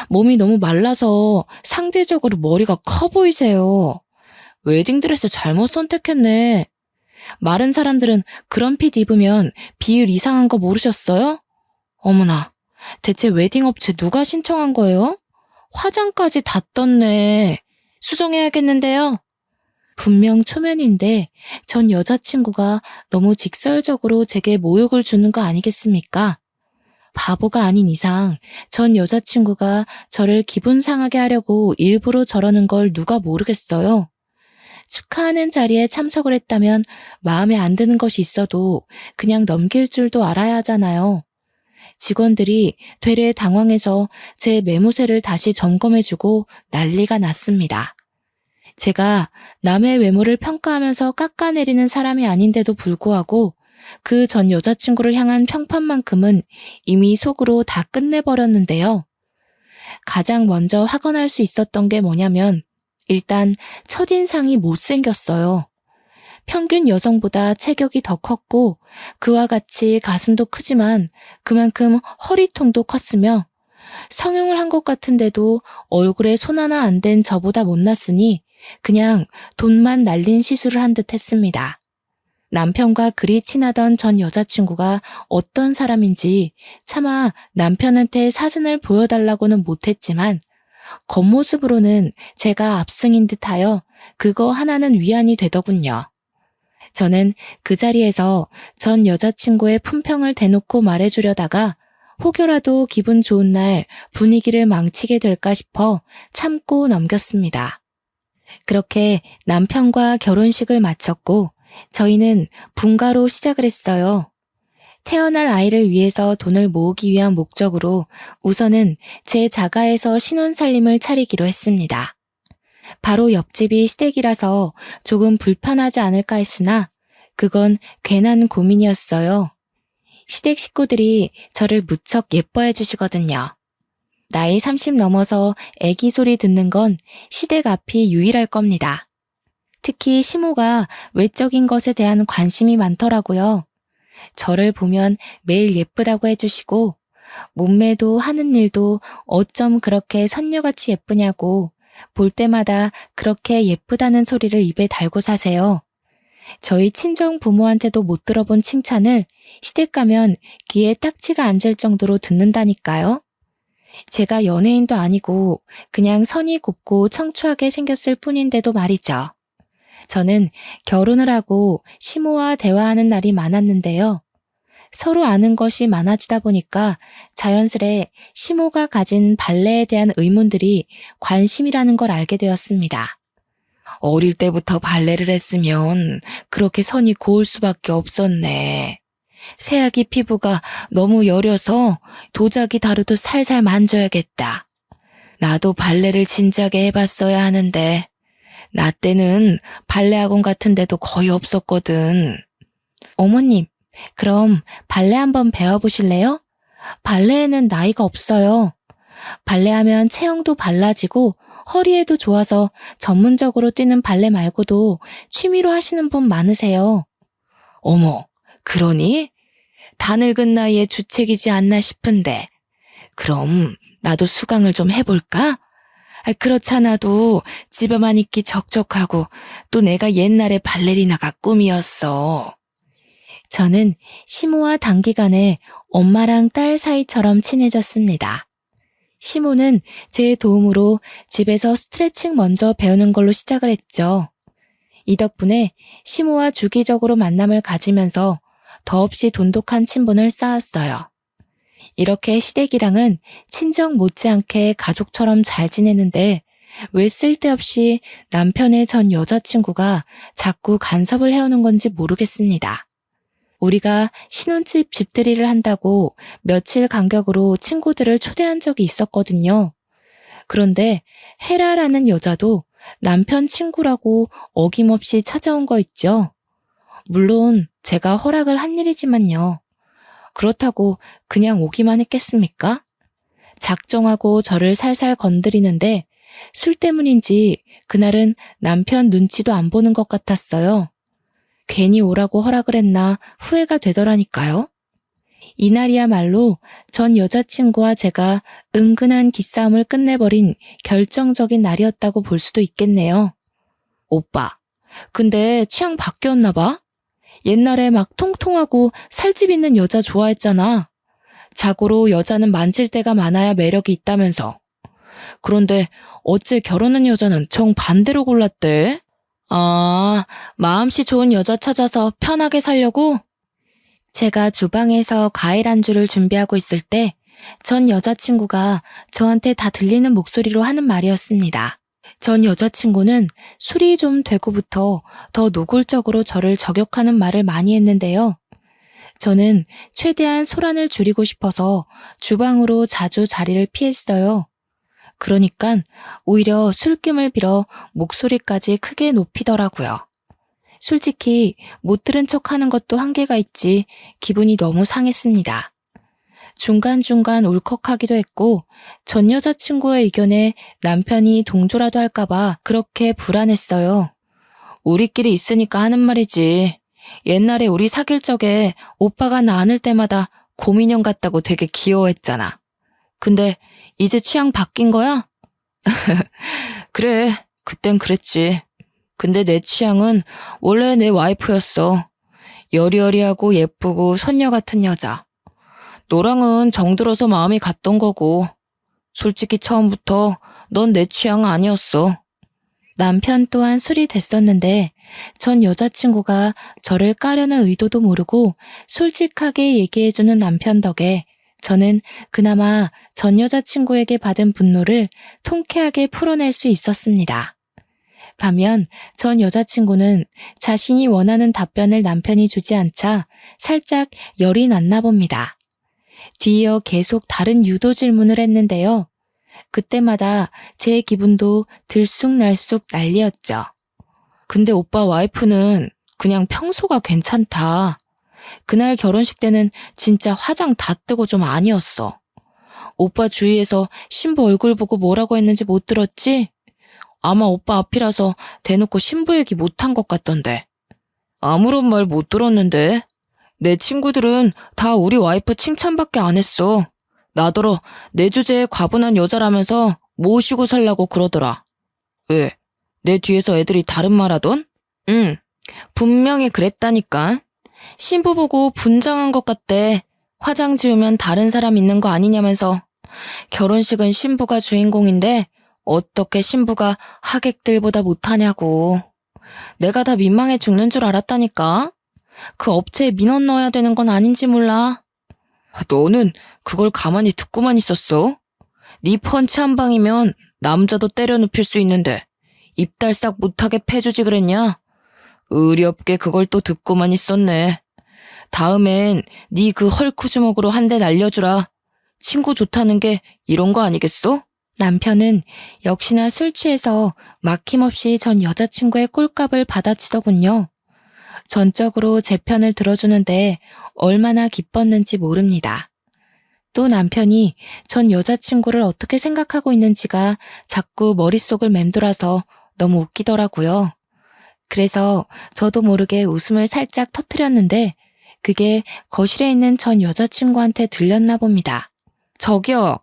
몸이 너무 말라서 상대적으로 머리가 커 보이세요. 웨딩드레스 잘못 선택했네. 마른 사람들은 그런 핏 입으면 비율 이상한 거 모르셨어요? 어머나, 대체 웨딩 업체 누가 신청한 거예요? 화장까지 다 떴네. 수정해야겠는데요. 분명 초면인데 전 여자친구가 너무 직설적으로 제게 모욕을 주는 거 아니겠습니까? 바보가 아닌 이상 전 여자친구가 저를 기분 상하게 하려고 일부러 저러는 걸 누가 모르겠어요. 축하하는 자리에 참석을 했다면 마음에 안 드는 것이 있어도 그냥 넘길 줄도 알아야 하잖아요. 직원들이 되레 당황해서 제 매무새를 다시 점검해주고 난리가 났습니다. 제가 남의 외모를 평가하면서 깎아내리는 사람이 아닌데도 불구하고 그 전 여자친구를 향한 평판만큼은 이미 속으로 다 끝내버렸는데요. 가장 먼저 확언할 수 있었던 게 뭐냐면 일단 첫인상이 못생겼어요. 평균 여성보다 체격이 더 컸고 그와 같이 가슴도 크지만 그만큼 허리통도 컸으며 성형을 한 것 같은데도 얼굴에 손 하나 안 댄 저보다 못났으니 그냥 돈만 날린 시술을 한 듯 했습니다. 남편과 그리 친하던 전 여자친구가 어떤 사람인지 차마 남편한테 사진을 보여달라고는 못했지만 겉모습으로는 제가 압승인 듯하여 그거 하나는 위안이 되더군요. 저는 그 자리에서 전 여자친구의 품평을 대놓고 말해주려다가 혹여라도 기분 좋은 날 분위기를 망치게 될까 싶어 참고 넘겼습니다. 그렇게 남편과 결혼식을 마쳤고 저희는 분가로 시작을 했어요. 태어날 아이를 위해서 돈을 모으기 위한 목적으로 우선은 제 자가에서 신혼살림을 차리기로 했습니다. 바로 옆집이 시댁이라서 조금 불편하지 않을까 했으나 그건 괜한 고민이었어요. 시댁 식구들이 저를 무척 예뻐해 주시거든요. 나이 30 넘어서 애기 소리 듣는 건 시댁 앞이 유일할 겁니다. 특히 시모가 외적인 것에 대한 관심이 많더라고요. 저를 보면 매일 예쁘다고 해주시고 몸매도 하는 일도 어쩜 그렇게 선녀같이 예쁘냐고 볼 때마다 그렇게 예쁘다는 소리를 입에 달고 사세요. 저희 친정 부모한테도 못 들어본 칭찬을 시댁 가면 귀에 딱지가 앉을 정도로 듣는다니까요. 제가 연예인도 아니고 그냥 선이 곱고 청초하게 생겼을 뿐인데도 말이죠. 저는 결혼을 하고 시모와 대화하는 날이 많았는데요. 서로 아는 것이 많아지다 보니까 자연스레 시모가 가진 발레에 대한 의문들이 관심이라는 걸 알게 되었습니다. 어릴 때부터 발레를 했으면 그렇게 선이 고울 수밖에 없었네. 새아기 피부가 너무 여려서 도자기 다루듯 살살 만져야겠다. 나도 발레를 진작에 해봤어야 하는데 나 때는 발레 학원 같은 데도 거의 없었거든. 어머님, 그럼 발레 한번 배워보실래요? 발레에는 나이가 없어요. 발레하면 체형도 발라지고 허리에도 좋아서 전문적으로 뛰는 발레 말고도 취미로 하시는 분 많으세요. 어머, 그러니? 다 늙은 나이에 주책이지 않나 싶은데. 그럼 나도 수강을 좀 해볼까? 그렇잖아도 집에만 있기 적적하고 또 내가 옛날에 발레리나가 꿈이었어. 저는 시모와 단기간에 엄마랑 딸 사이처럼 친해졌습니다. 시모는 제 도움으로 집에서 스트레칭 먼저 배우는 걸로 시작을 했죠. 이 덕분에 시모와 주기적으로 만남을 가지면서 더없이 돈독한 친분을 쌓았어요. 이렇게 시댁이랑은 친정 못지않게 가족처럼 잘 지내는데 왜 쓸데없이 남편의 전 여자친구가 자꾸 간섭을 해오는 건지 모르겠습니다. 우리가 신혼집 집들이를 한다고 며칠 간격으로 친구들을 초대한 적이 있었거든요. 그런데 헤라라는 여자도 남편 친구라고 어김없이 찾아온 거 있죠. 물론 제가 허락을 한 일이지만요. 그렇다고 그냥 오기만 했겠습니까? 작정하고 저를 살살 건드리는데 술 때문인지 그날은 남편 눈치도 안 보는 것 같았어요. 괜히 오라고 허락을 했나 후회가 되더라니까요. 이날이야말로 전 여자친구와 제가 은근한 기싸움을 끝내버린 결정적인 날이었다고 볼 수도 있겠네요. 오빠, 근데 취향 바뀌었나 봐? 옛날에 막 통통하고 살집 있는 여자 좋아했잖아. 자고로 여자는 만질 때가 많아야 매력이 있다면서. 그런데 어째 결혼한 여자는 정반대로 골랐대? 아, 마음씨 좋은 여자 찾아서 편하게 살려고? 제가 주방에서 과일 안주를 준비하고 있을 때 전 여자친구가 저한테 다 들리는 목소리로 하는 말이었습니다. 전 여자친구는 술이 좀 되고부터 더 노골적으로 저를 저격하는 말을 많이 했는데요. 저는 최대한 소란을 줄이고 싶어서 주방으로 자주 자리를 피했어요. 그러니까 오히려 술김을 빌어 목소리까지 크게 높이더라고요. 솔직히 못 들은 척 하는 것도 한계가 있지 기분이 너무 상했습니다. 중간중간 울컥하기도 했고 전 여자친구의 의견에 남편이 동조라도 할까봐 그렇게 불안했어요. 우리끼리 있으니까 하는 말이지. 옛날에 우리 사귈 적에 오빠가 나 안을 때마다 곰인형 같다고 되게 귀여워했잖아. 근데 이제 취향 바뀐 거야? 그래, 그땐 그랬지. 근데 내 취향은 원래 내 와이프였어. 여리여리하고 예쁘고 손녀 같은 여자. 너랑은 정들어서 마음이 갔던 거고. 솔직히 처음부터 넌 내 취향 아니었어. 남편 또한 술이 됐었는데 전 여자친구가 저를 까려는 의도도 모르고 솔직하게 얘기해주는 남편 덕에 저는 그나마 전 여자친구에게 받은 분노를 통쾌하게 풀어낼 수 있었습니다. 반면 전 여자친구는 자신이 원하는 답변을 남편이 주지 않자 살짝 열이 났나 봅니다. 뒤이어 계속 다른 유도 질문을 했는데요. 그때마다 제 기분도 들쑥날쑥 난리였죠. 근데 오빠 와이프는 그냥 평소가 괜찮다. 그날 결혼식 때는 진짜 화장 다 뜨고 좀 아니었어. 오빠 주위에서 신부 얼굴 보고 뭐라고 했는지 못 들었지? 아마 오빠 앞이라서 대놓고 신부 얘기 못한 것 같던데. 아무런 말 못 들었는데. 내 친구들은 다 우리 와이프 칭찬밖에 안 했어. 나더러 내 주제에 과분한 여자라면서 모시고 살라고 그러더라. 왜? 내 뒤에서 애들이 다른 말 하던? 응, 분명히 그랬다니까. 신부 보고 분장한 것 같대. 화장 지우면 다른 사람 있는 거 아니냐면서. 결혼식은 신부가 주인공인데 어떻게 신부가 하객들보다 못하냐고. 내가 다 민망해 죽는 줄 알았다니까. 그 업체에 민원 넣어야 되는 건 아닌지 몰라. 너는 그걸 가만히 듣고만 있었어? 네 펀치 한 방이면 남자도 때려 눕힐 수 있는데 입달싹 못하게 패주지 그랬냐? 의리 없게 그걸 또 듣고만 있었네. 다음엔 네 그 헐크 주먹으로 한 대 날려주라. 친구 좋다는 게 이런 거 아니겠어? 남편은 역시나 술 취해서 막힘없이 전 여자친구의 꼴값을 받아치더군요. 전적으로 제 편을 들어주는데 얼마나 기뻤는지 모릅니다. 또 남편이 전 여자친구를 어떻게 생각하고 있는지가 자꾸 머릿속을 맴돌아서 너무 웃기더라고요. 그래서 저도 모르게 웃음을 살짝 터뜨렸는데 그게 거실에 있는 전 여자친구한테 들렸나 봅니다. 저기요,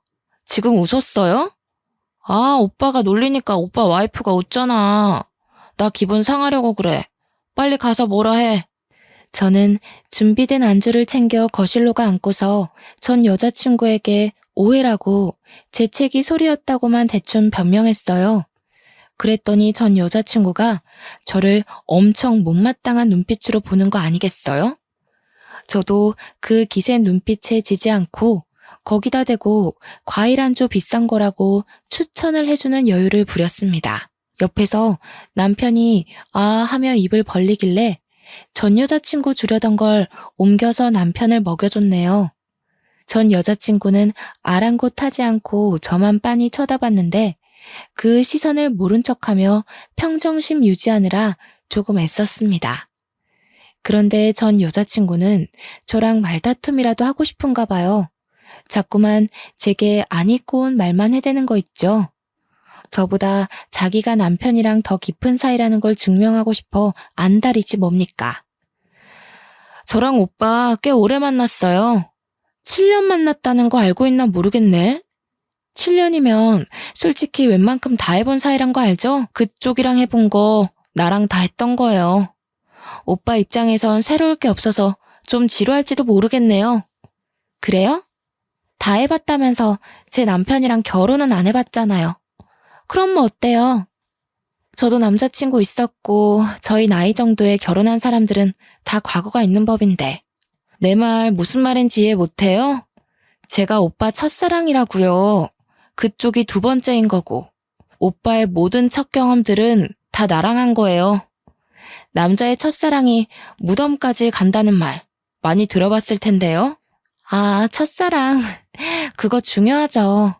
지금 웃었어요? 아, 오빠가 놀리니까 오빠 와이프가 웃잖아. 나 기분 상하려고 그래. 빨리 가서 뭐라 해. 저는 준비된 안주를 챙겨 거실로 가 앉고서 전 여자친구에게 오해라고 재채기 소리였다고만 대충 변명했어요. 그랬더니 전 여자친구가 저를 엄청 못마땅한 눈빛으로 보는 거 아니겠어요? 저도 그 기센 눈빛에 지지 않고 거기다 대고 과일 한 조 비싼 거라고 추천을 해주는 여유를 부렸습니다. 옆에서 남편이 아 하며 입을 벌리길래 전 여자친구 주려던 걸 옮겨서 남편을 먹여줬네요. 전 여자친구는 아랑곳하지 않고 저만 빤히 쳐다봤는데 그 시선을 모른 척하며 평정심 유지하느라 조금 애썼습니다. 그런데 전 여자친구는 저랑 말다툼이라도 하고 싶은가 봐요. 자꾸만 제게 안 잊고 온 말만 해대는 거 있죠. 저보다 자기가 남편이랑 더 깊은 사이라는 걸 증명하고 싶어 안달이지 뭡니까? 저랑 오빠 꽤 오래 만났어요. 7년 만났다는 거 알고 있나 모르겠네. 7년이면 솔직히 웬만큼 다 해본 사이란 거 알죠? 그쪽이랑 해본 거 나랑 다 했던 거예요. 오빠 입장에선 새로울 게 없어서 좀 지루할지도 모르겠네요. 그래요? 다 해봤다면서 제 남편이랑 결혼은 안 해봤잖아요. 그럼 뭐 어때요? 저도 남자친구 있었고 저희 나이 정도에 결혼한 사람들은 다 과거가 있는 법인데. 내 말 무슨 말인지 이해 못해요? 제가 오빠 첫사랑이라고요. 그쪽이 두 번째인 거고. 오빠의 모든 첫 경험들은 다 나랑 한 거예요. 남자의 첫사랑이 무덤까지 간다는 말 많이 들어봤을 텐데요. 아, 첫사랑. 그거 중요하죠.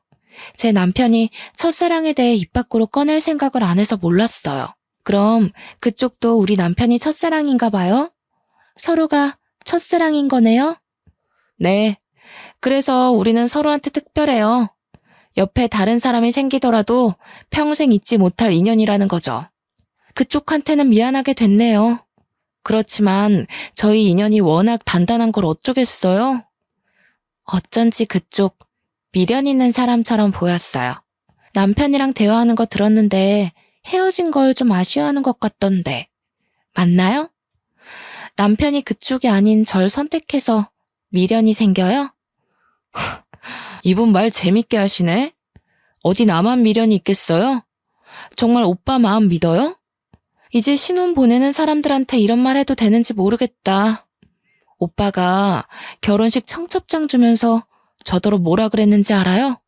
제 남편이 첫사랑에 대해 입 밖으로 꺼낼 생각을 안 해서 몰랐어요. 그럼 그쪽도 우리 남편이 첫사랑인가 봐요? 서로가 첫사랑인 거네요? 네. 그래서 우리는 서로한테 특별해요. 옆에 다른 사람이 생기더라도 평생 잊지 못할 인연이라는 거죠. 그쪽한테는 미안하게 됐네요. 그렇지만 저희 인연이 워낙 단단한 걸 어쩌겠어요? 어쩐지 그쪽 미련 있는 사람처럼 보였어요. 남편이랑 대화하는 거 들었는데 헤어진 걸 좀 아쉬워하는 것 같던데. 맞나요? 남편이 그쪽이 아닌 절 선택해서 미련이 생겨요? 이분 말 재밌게 하시네? 어디 나만 미련이 있겠어요? 정말 오빠 마음 믿어요? 이제 신혼 보내는 사람들한테 이런 말 해도 되는지 모르겠다. 오빠가 결혼식 청첩장 주면서 저더러 뭐라 그랬는지 알아요?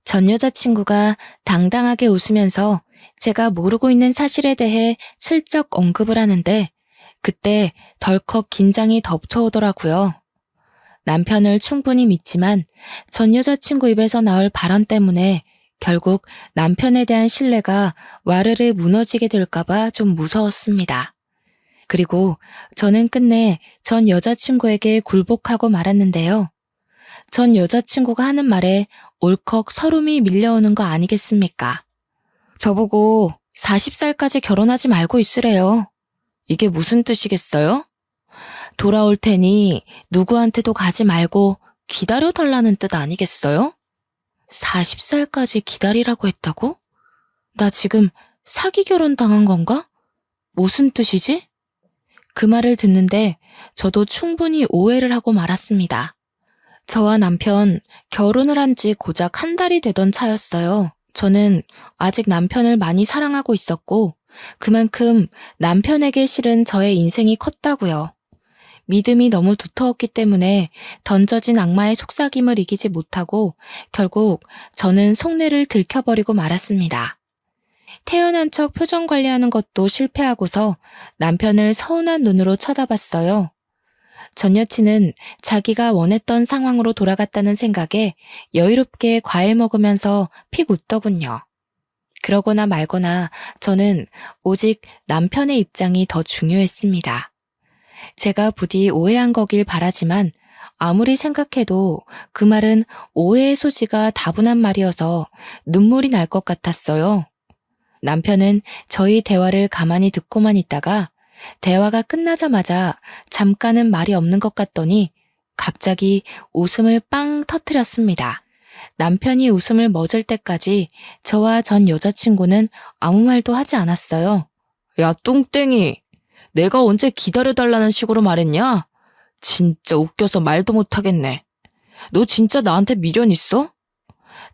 전 여자친구가 당당하게 웃으면서 제가 모르고 있는 사실에 대해 슬쩍 언급을 하는데 그때 덜컥 긴장이 덮쳐오더라고요. 남편을 충분히 믿지만 전 여자친구 입에서 나올 발언 때문에 결국 남편에 대한 신뢰가 와르르 무너지게 될까봐 좀 무서웠습니다. 그리고 저는 끝내 전 여자친구에게 굴복하고 말았는데요. 전 여자친구가 하는 말에 울컥 서름이 밀려오는 거 아니겠습니까? 저보고 40살까지 결혼하지 말고 있으래요. 이게 무슨 뜻이겠어요? 돌아올 테니 누구한테도 가지 말고 기다려달라는 뜻 아니겠어요? 40살까지 기다리라고 했다고? 나 지금 사기 결혼 당한 건가? 무슨 뜻이지? 그 말을 듣는데 저도 충분히 오해를 하고 말았습니다. 저와 남편 결혼을 한 지 고작 한 달이 되던 차였어요. 저는 아직 남편을 많이 사랑하고 있었고 그만큼 남편에게 실은 저의 인생이 컸다고요. 믿음이 너무 두터웠기 때문에 던져진 악마의 속삭임을 이기지 못하고 결국 저는 속내를 들켜버리고 말았습니다. 태연한 척 표정 관리하는 것도 실패하고서 남편을 서운한 눈으로 쳐다봤어요. 전 여친은 자기가 원했던 상황으로 돌아갔다는 생각에 여유롭게 과일 먹으면서 픽 웃더군요. 그러거나 말거나 저는 오직 남편의 입장이 더 중요했습니다. 제가 부디 오해한 거길 바라지만 아무리 생각해도 그 말은 오해의 소지가 다분한 말이어서 눈물이 날 것 같았어요. 남편은 저희 대화를 가만히 듣고만 있다가 대화가 끝나자마자 잠깐은 말이 없는 것 같더니 갑자기 웃음을 빵 터뜨렸습니다. 남편이 웃음을 멎을 때까지 저와 전 여자친구는 아무 말도 하지 않았어요. 야, 똥땡이. 내가 언제 기다려달라는 식으로 말했냐? 진짜 웃겨서 말도 못하겠네. 너 진짜 나한테 미련 있어?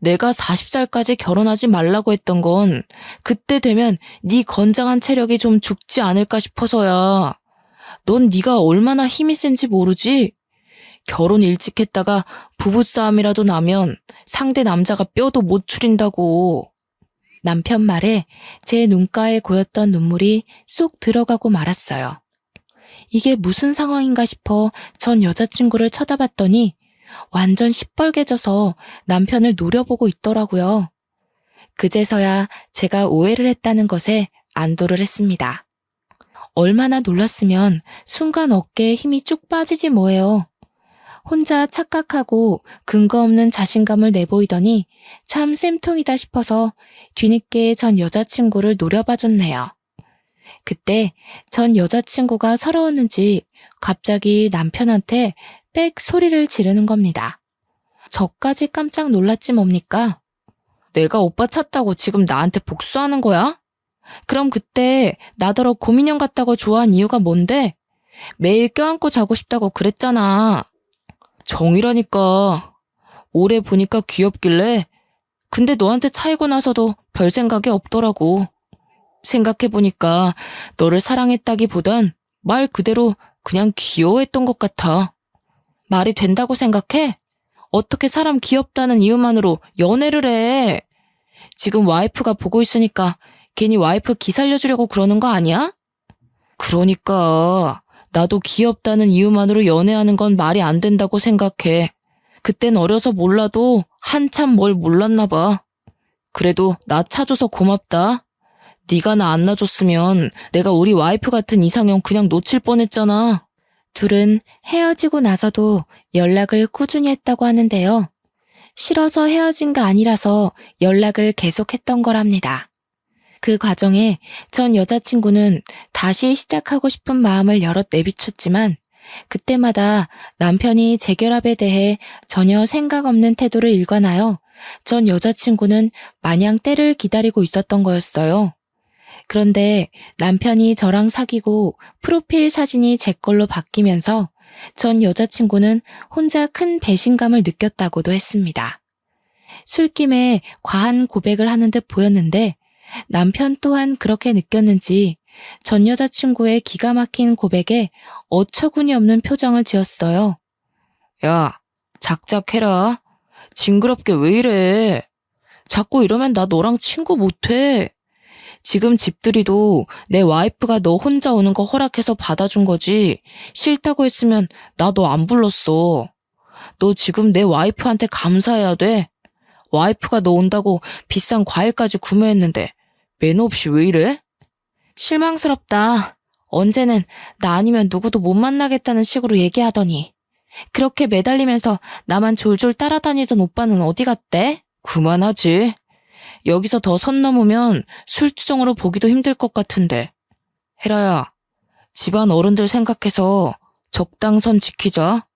내가 40살까지 결혼하지 말라고 했던 건 그때 되면 네 건장한 체력이 좀 죽지 않을까 싶어서야. 넌 네가 얼마나 힘이 센지 모르지? 결혼 일찍 했다가 부부싸움이라도 나면 상대 남자가 뼈도 못 추린다고. 남편 말에 제 눈가에 고였던 눈물이 쏙 들어가고 말았어요. 이게 무슨 상황인가 싶어 전 여자친구를 쳐다봤더니 완전 시뻘개져서 남편을 노려보고 있더라고요. 그제서야 제가 오해를 했다는 것에 안도를 했습니다. 얼마나 놀랐으면 순간 어깨에 힘이 쭉 빠지지 뭐예요. 혼자 착각하고 근거 없는 자신감을 내보이더니 참 쌤통이다 싶어서 뒤늦게 전 여자친구를 노려봐줬네요. 그때 전 여자친구가 서러웠는지 갑자기 남편한테 빽 소리를 지르는 겁니다. 저까지 깜짝 놀랐지 뭡니까? 내가 오빠 찾다고 지금 나한테 복수하는 거야? 그럼 그때 나더러 곰인형 같다고 좋아한 이유가 뭔데? 매일 껴안고 자고 싶다고 그랬잖아. 정이라니까. 오래 보니까 귀엽길래. 근데 너한테 차이고 나서도 별 생각이 없더라고. 생각해보니까 너를 사랑했다기보단 말 그대로 그냥 귀여워했던 것 같아. 말이 된다고 생각해? 어떻게 사람 귀엽다는 이유만으로 연애를 해? 지금 와이프가 보고 있으니까 괜히 와이프 기살려주려고 그러는 거 아니야? 그러니까 나도 귀엽다는 이유만으로 연애하는 건 말이 안 된다고 생각해. 그땐 어려서 몰라도 한참 뭘 몰랐나 봐. 그래도 나 차줘서 고맙다. 네가 나 안 놔줬으면 내가 우리 와이프 같은 이상형 그냥 놓칠 뻔했잖아. 둘은 헤어지고 나서도 연락을 꾸준히 했다고 하는데요. 싫어서 헤어진 거 아니라서 연락을 계속했던 거랍니다. 그 과정에 전 여자친구는 다시 시작하고 싶은 마음을 여럿 내비쳤지만 그때마다 남편이 재결합에 대해 전혀 생각 없는 태도를 일관하여 전 여자친구는 마냥 때를 기다리고 있었던 거였어요. 그런데 남편이 저랑 사귀고 프로필 사진이 제 걸로 바뀌면서 전 여자친구는 혼자 큰 배신감을 느꼈다고도 했습니다. 술김에 과한 고백을 하는 듯 보였는데 남편 또한 그렇게 느꼈는지 전 여자친구의 기가 막힌 고백에 어처구니 없는 표정을 지었어요. 야, 작작해라. 징그럽게 왜 이래. 자꾸 이러면 나 너랑 친구 못해. 지금 집들이도 내 와이프가 너 혼자 오는 거 허락해서 받아준 거지. 싫다고 했으면 나 너 안 불렀어. 너 지금 내 와이프한테 감사해야 돼. 와이프가 너 온다고 비싼 과일까지 구매했는데 매너 없이 왜 이래? 실망스럽다. 언제는 나 아니면 누구도 못 만나겠다는 식으로 얘기하더니 그렇게 매달리면서 나만 졸졸 따라다니던 오빠는 어디 갔대? 그만하지. 여기서 더 선 넘으면 술주정으로 보기도 힘들 것 같은데. 혜라야, 집안 어른들 생각해서 적당선 지키자.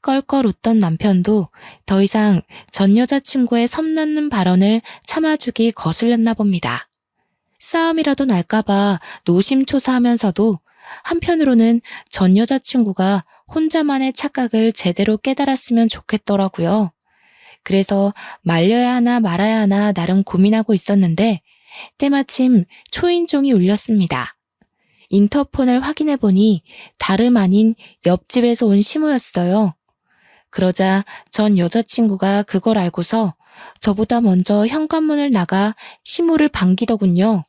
껄껄 웃던 남편도 더 이상 전 여자친구의 섬나는 발언을 참아주기 거슬렸나 봅니다. 싸움이라도 날까봐 노심초사하면서도 한편으로는 전 여자친구가 혼자만의 착각을 제대로 깨달았으면 좋겠더라고요. 그래서 말려야 하나 말아야 하나 나름 고민하고 있었는데 때마침 초인종이 울렸습니다. 인터폰을 확인해보니 다름 아닌 옆집에서 온 시모였어요. 그러자 전 여자친구가 그걸 알고서 저보다 먼저 현관문을 나가 시모를 반기더군요.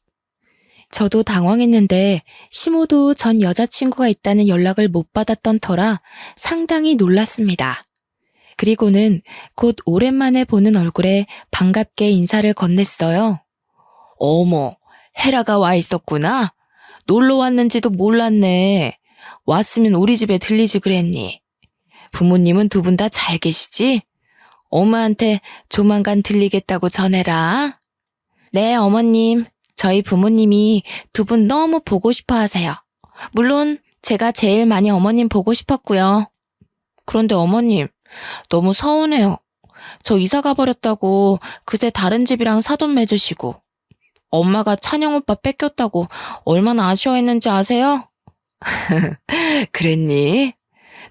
저도 당황했는데 시모도 전 여자친구가 있다는 연락을 못 받았던 터라 상당히 놀랐습니다. 그리고는 곧 오랜만에 보는 얼굴에 반갑게 인사를 건넸어요. 어머, 헤라가 와 있었구나. 놀러 왔는지도 몰랐네. 왔으면 우리 집에 들리지 그랬니. 부모님은 두 분 다 잘 계시지? 엄마한테 조만간 들리겠다고 전해라. 네, 어머님. 저희 부모님이 두 분 너무 보고 싶어 하세요. 물론 제가 제일 많이 어머님 보고 싶었고요. 그런데 어머님, 너무 서운해요. 저 이사 가버렸다고 그새 다른 집이랑 사돈 맺으시고 엄마가 찬영 오빠 뺏겼다고 얼마나 아쉬워했는지 아세요? 그랬니?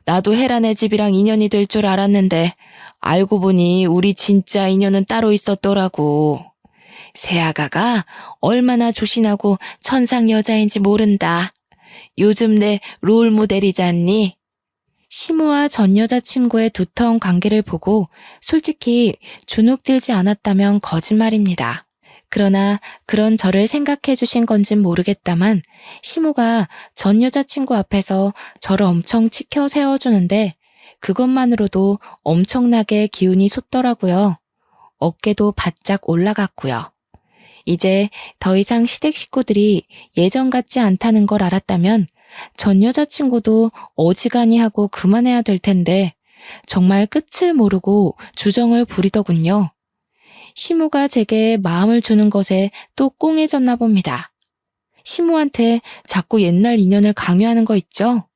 나도 헤라네 집이랑 인연이 될 줄 알았는데 알고 보니 우리 진짜 인연은 따로 있었더라고. 새아가가 얼마나 조신하고 천상 여자인지 모른다. 요즘 내 롤 모델이잖니. 시무와 전 여자친구의 두터운 관계를 보고 솔직히 주눅들지 않았다면 거짓말입니다. 그러나 그런 저를 생각해 주신 건진 모르겠다만 시무가 전 여자친구 앞에서 저를 엄청 치켜 세워주는데 그것만으로도 엄청나게 기운이 솟더라고요. 어깨도 바짝 올라갔고요. 이제 더 이상 시댁 식구들이 예전 같지 않다는 걸 알았다면 전 여자친구도 어지간히 하고 그만해야 될 텐데 정말 끝을 모르고 주정을 부리더군요. 시무가 제게 마음을 주는 것에 또 꽁해졌나 봅니다. 시무한테 자꾸 옛날 인연을 강요하는 거 있죠?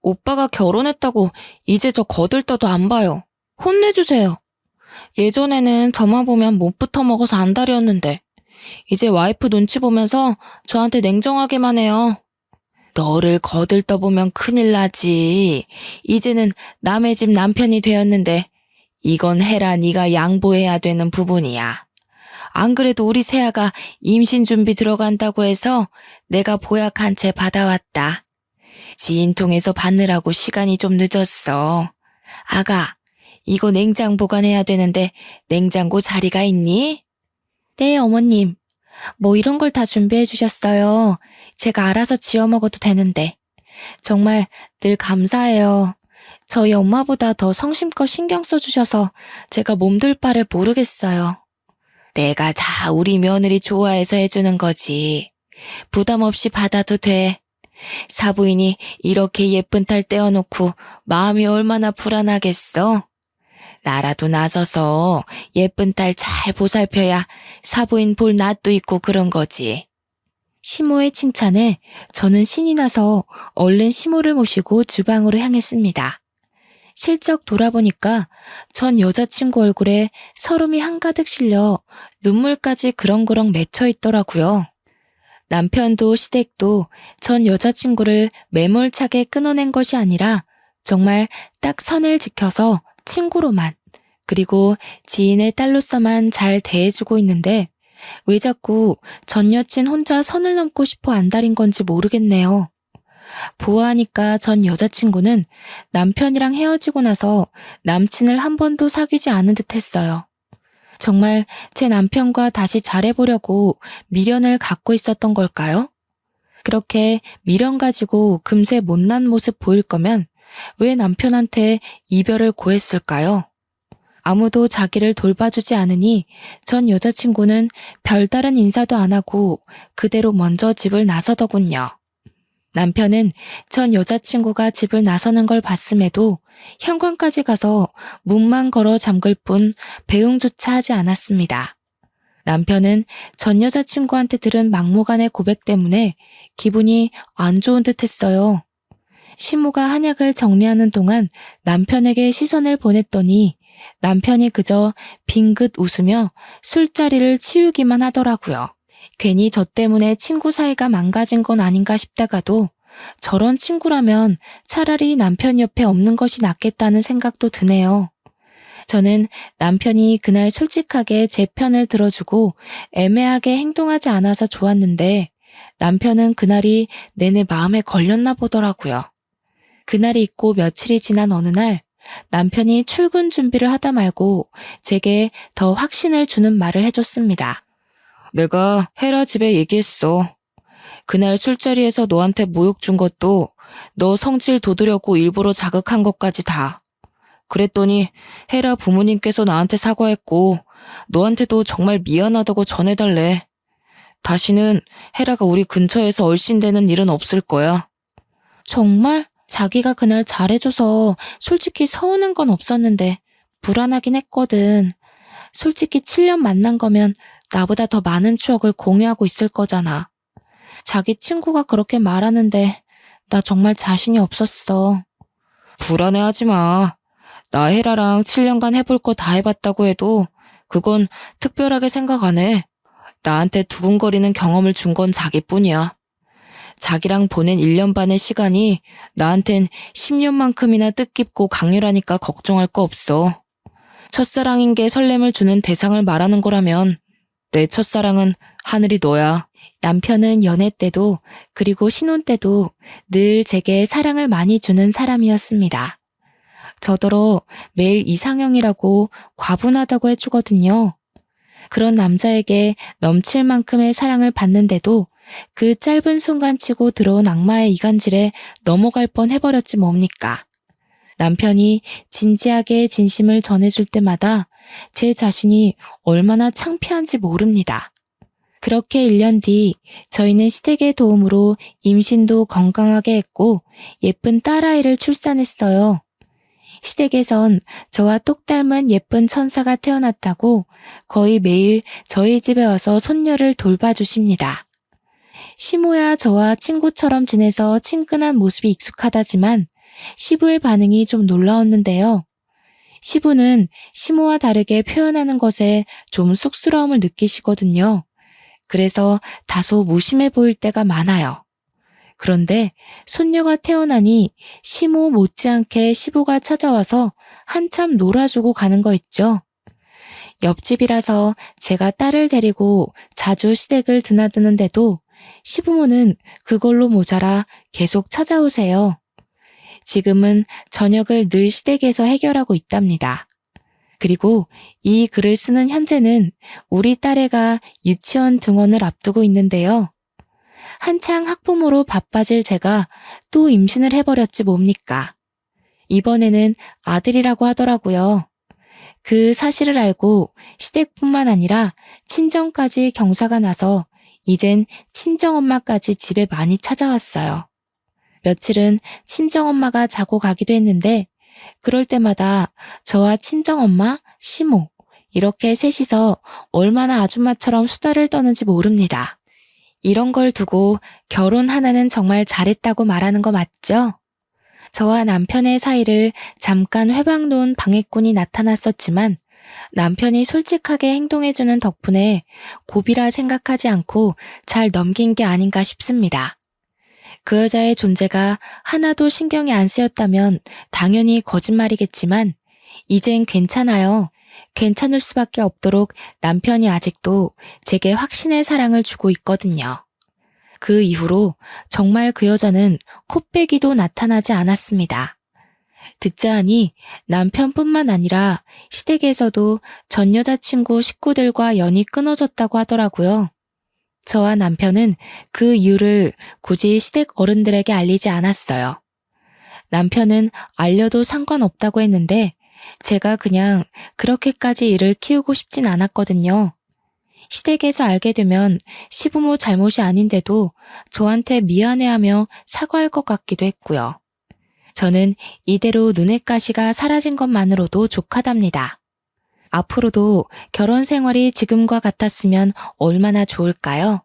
오빠가 결혼했다고 이제 저 거들떠도 안 봐요. 혼내주세요. 예전에는 저만 보면 못 붙어 먹어서 안달이었는데 이제 와이프 눈치 보면서 저한테 냉정하게만 해요. 너를 거들떠보면 큰일 나지. 이제는 남의 집 남편이 되었는데 이건 헤라 네가 양보해야 되는 부분이야. 안 그래도 우리 새아가 임신 준비 들어간다고 해서 내가 보약 한 채 받아왔다. 지인 통해서 받느라고 시간이 좀 늦었어. 아가, 이거 냉장 보관해야 되는데 냉장고 자리가 있니? 네, 어머님. 뭐 이런 걸 다 준비해 주셨어요. 제가 알아서 지어 먹어도 되는데. 정말 늘 감사해요. 저희 엄마보다 더 성심껏 신경 써주셔서 제가 몸둘 바를 모르겠어요. 내가 다 우리 며느리 좋아해서 해주는 거지. 부담 없이 받아도 돼. 사부인이 이렇게 예쁜 딸 떼어놓고 마음이 얼마나 불안하겠어? 나라도 나서서 예쁜 딸 잘 보살펴야 사부인 볼 낯도 있고 그런 거지. 시모의 칭찬에 저는 신이 나서 얼른 시모를 모시고 주방으로 향했습니다. 실적 돌아보니까 전 여자친구 얼굴에 서름이 한가득 실려 눈물까지 그렁그렁 맺혀 있더라고요. 남편도 시댁도 전 여자친구를 매몰차게 끊어낸 것이 아니라 정말 딱 선을 지켜서 친구로만 그리고 지인의 딸로서만 잘 대해주고 있는데 왜 자꾸 전 여친 혼자 선을 넘고 싶어 안달인 건지 모르겠네요. 보아하니까 전 여자친구는 남편이랑 헤어지고 나서 남친을 한 번도 사귀지 않은 듯 했어요. 정말 제 남편과 다시 잘해보려고 미련을 갖고 있었던 걸까요? 그렇게 미련 가지고 금세 못난 모습 보일 거면 왜 남편한테 이별을 고했을까요? 아무도 자기를 돌봐주지 않으니 전 여자친구는 별다른 인사도 안 하고 그대로 먼저 집을 나서더군요. 남편은 전 여자친구가 집을 나서는 걸 봤음에도 현관까지 가서 문만 걸어 잠글 뿐 배웅조차 하지 않았습니다. 남편은 전 여자친구한테 들은 막무가내 고백 때문에 기분이 안 좋은 듯 했어요. 시모가 한약을 정리하는 동안 남편에게 시선을 보냈더니 남편이 그저 빙긋 웃으며 술자리를 치우기만 하더라고요. 괜히 저 때문에 친구 사이가 망가진 건 아닌가 싶다가도 저런 친구라면 차라리 남편 옆에 없는 것이 낫겠다는 생각도 드네요. 저는 남편이 그날 솔직하게 제 편을 들어주고 애매하게 행동하지 않아서 좋았는데 남편은 그날이 내내 마음에 걸렸나 보더라고요. 그날이 있고 며칠이 지난 어느 날 남편이 출근 준비를 하다 말고 제게 더 확신을 주는 말을 해줬습니다. 내가 헤라 집에 얘기했어. 그날 술자리에서 너한테 모욕 준 것도 너 성질 돋으려고 일부러 자극한 것까지 다. 그랬더니 헤라 부모님께서 나한테 사과했고 너한테도 정말 미안하다고 전해달래. 다시는 헤라가 우리 근처에서 얼씬되는 일은 없을 거야. 정말? 자기가 그날 잘해줘서 솔직히 서운한 건 없었는데 불안하긴 했거든. 솔직히 7년 만난 거면 나보다 더 많은 추억을 공유하고 있을 거잖아. 자기 친구가 그렇게 말하는데 나 정말 자신이 없었어. 불안해하지 마. 나 헤라랑 7년간 해볼 거 다 해봤다고 해도 그건 특별하게 생각 안 해. 나한테 두근거리는 경험을 준 건 자기뿐이야. 자기랑 보낸 1년 반의 시간이 나한텐 10년만큼이나 뜻깊고 강렬하니까 걱정할 거 없어. 첫사랑인 게 설렘을 주는 대상을 말하는 거라면 내 첫사랑은 하늘이 너야. 남편은 연애 때도 그리고 신혼 때도 늘 제게 사랑을 많이 주는 사람이었습니다. 저더러 매일 이상형이라고 과분하다고 해주거든요. 그런 남자에게 넘칠 만큼의 사랑을 받는데도 그 짧은 순간치고 들어온 악마의 이간질에 넘어갈 뻔 해버렸지 뭡니까. 남편이 진지하게 진심을 전해줄 때마다 제 자신이 얼마나 창피한지 모릅니다. 그렇게 1년 뒤 저희는 시댁의 도움으로 임신도 건강하게 했고 예쁜 딸아이를 출산했어요. 시댁에선 저와 똑 닮은 예쁜 천사가 태어났다고 거의 매일 저희 집에 와서 손녀를 돌봐주십니다. 시모야 저와 친구처럼 지내서 친근한 모습이 익숙하다지만 시부의 반응이 좀 놀라웠는데요. 시부는 시모와 다르게 표현하는 것에 좀 쑥스러움을 느끼시거든요. 그래서 다소 무심해 보일 때가 많아요. 그런데 손녀가 태어나니 시모 못지않게 시부가 찾아와서 한참 놀아주고 가는 거 있죠. 옆집이라서 제가 딸을 데리고 자주 시댁을 드나드는데도 시부모는 그걸로 모자라 계속 찾아오세요. 지금은 저녁을 늘 시댁에서 해결하고 있답니다. 그리고 이 글을 쓰는 현재는 우리 딸애가 유치원 등원을 앞두고 있는데요. 한창 학부모로 바빠질 제가 또 임신을 해버렸지 뭡니까. 이번에는 아들이라고 하더라고요. 그 사실을 알고 시댁뿐만 아니라 친정까지 경사가 나서 이젠 친정엄마까지 집에 많이 찾아왔어요. 며칠은 친정엄마가 자고 가기도 했는데 그럴 때마다 저와 친정엄마, 시모 이렇게 셋이서 얼마나 아줌마처럼 수다를 떠는지 모릅니다. 이런 걸 두고 결혼 하나는 정말 잘했다고 말하는 거 맞죠? 저와 남편의 사이를 잠깐 회방 놓은 방해꾼이 나타났었지만 남편이 솔직하게 행동해주는 덕분에 고비라 생각하지 않고 잘 넘긴 게 아닌가 싶습니다. 그 여자의 존재가 하나도 신경이 안 쓰였다면 당연히 거짓말이겠지만 이젠 괜찮아요. 괜찮을 수밖에 없도록 남편이 아직도 제게 확신의 사랑을 주고 있거든요. 그 이후로 정말 그 여자는 코빼기도 나타나지 않았습니다. 듣자 하니 남편뿐만 아니라 시댁에서도 전 여자친구 식구들과 연이 끊어졌다고 하더라고요. 저와 남편은 그 이유를 굳이 시댁 어른들에게 알리지 않았어요. 남편은 알려도 상관없다고 했는데 제가 그냥 그렇게까지 일을 키우고 싶진 않았거든요. 시댁에서 알게 되면 시부모 잘못이 아닌데도 저한테 미안해하며 사과할 것 같기도 했고요. 저는 이대로 눈엣 가시가 사라진 것만으로도 족하답니다. 앞으로도 결혼 생활이 지금과 같았으면 얼마나 좋을까요?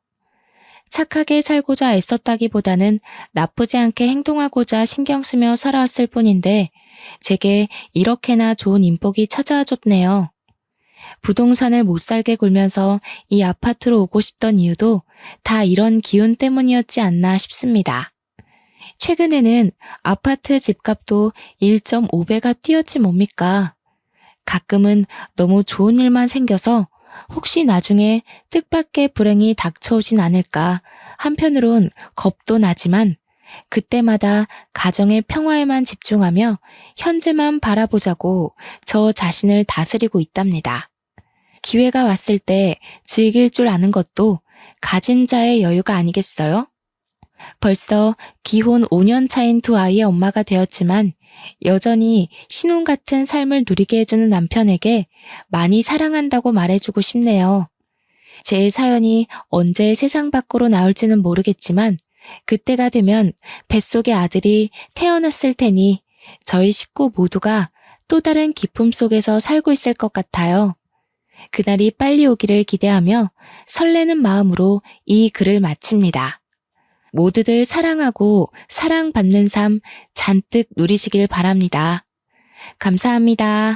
착하게 살고자 애썼다기보다는 나쁘지 않게 행동하고자 신경 쓰며 살아왔을 뿐인데 제게 이렇게나 좋은 인복이 찾아와 줬네요. 부동산을 못 살게 굴면서 이 아파트로 오고 싶던 이유도 다 이런 기운 때문이었지 않나 싶습니다. 최근에는 아파트 집값도 1.5배가 뛰었지 뭡니까? 가끔은 너무 좋은 일만 생겨서 혹시 나중에 뜻밖의 불행이 닥쳐오진 않을까 한편으론 겁도 나지만 그때마다 가정의 평화에만 집중하며 현재만 바라보자고 저 자신을 다스리고 있답니다. 기회가 왔을 때 즐길 줄 아는 것도 가진 자의 여유가 아니겠어요? 벌써 기혼 5년 차인 두 아이의 엄마가 되었지만 여전히 신혼 같은 삶을 누리게 해주는 남편에게 많이 사랑한다고 말해주고 싶네요. 제 사연이 언제 세상 밖으로 나올지는 모르겠지만 그때가 되면 뱃속의 아들이 태어났을 테니 저희 식구 모두가 또 다른 기쁨 속에서 살고 있을 것 같아요. 그날이 빨리 오기를 기대하며 설레는 마음으로 이 글을 마칩니다. 모두들 사랑하고 사랑받는 삶 잔뜩 누리시길 바랍니다. 감사합니다.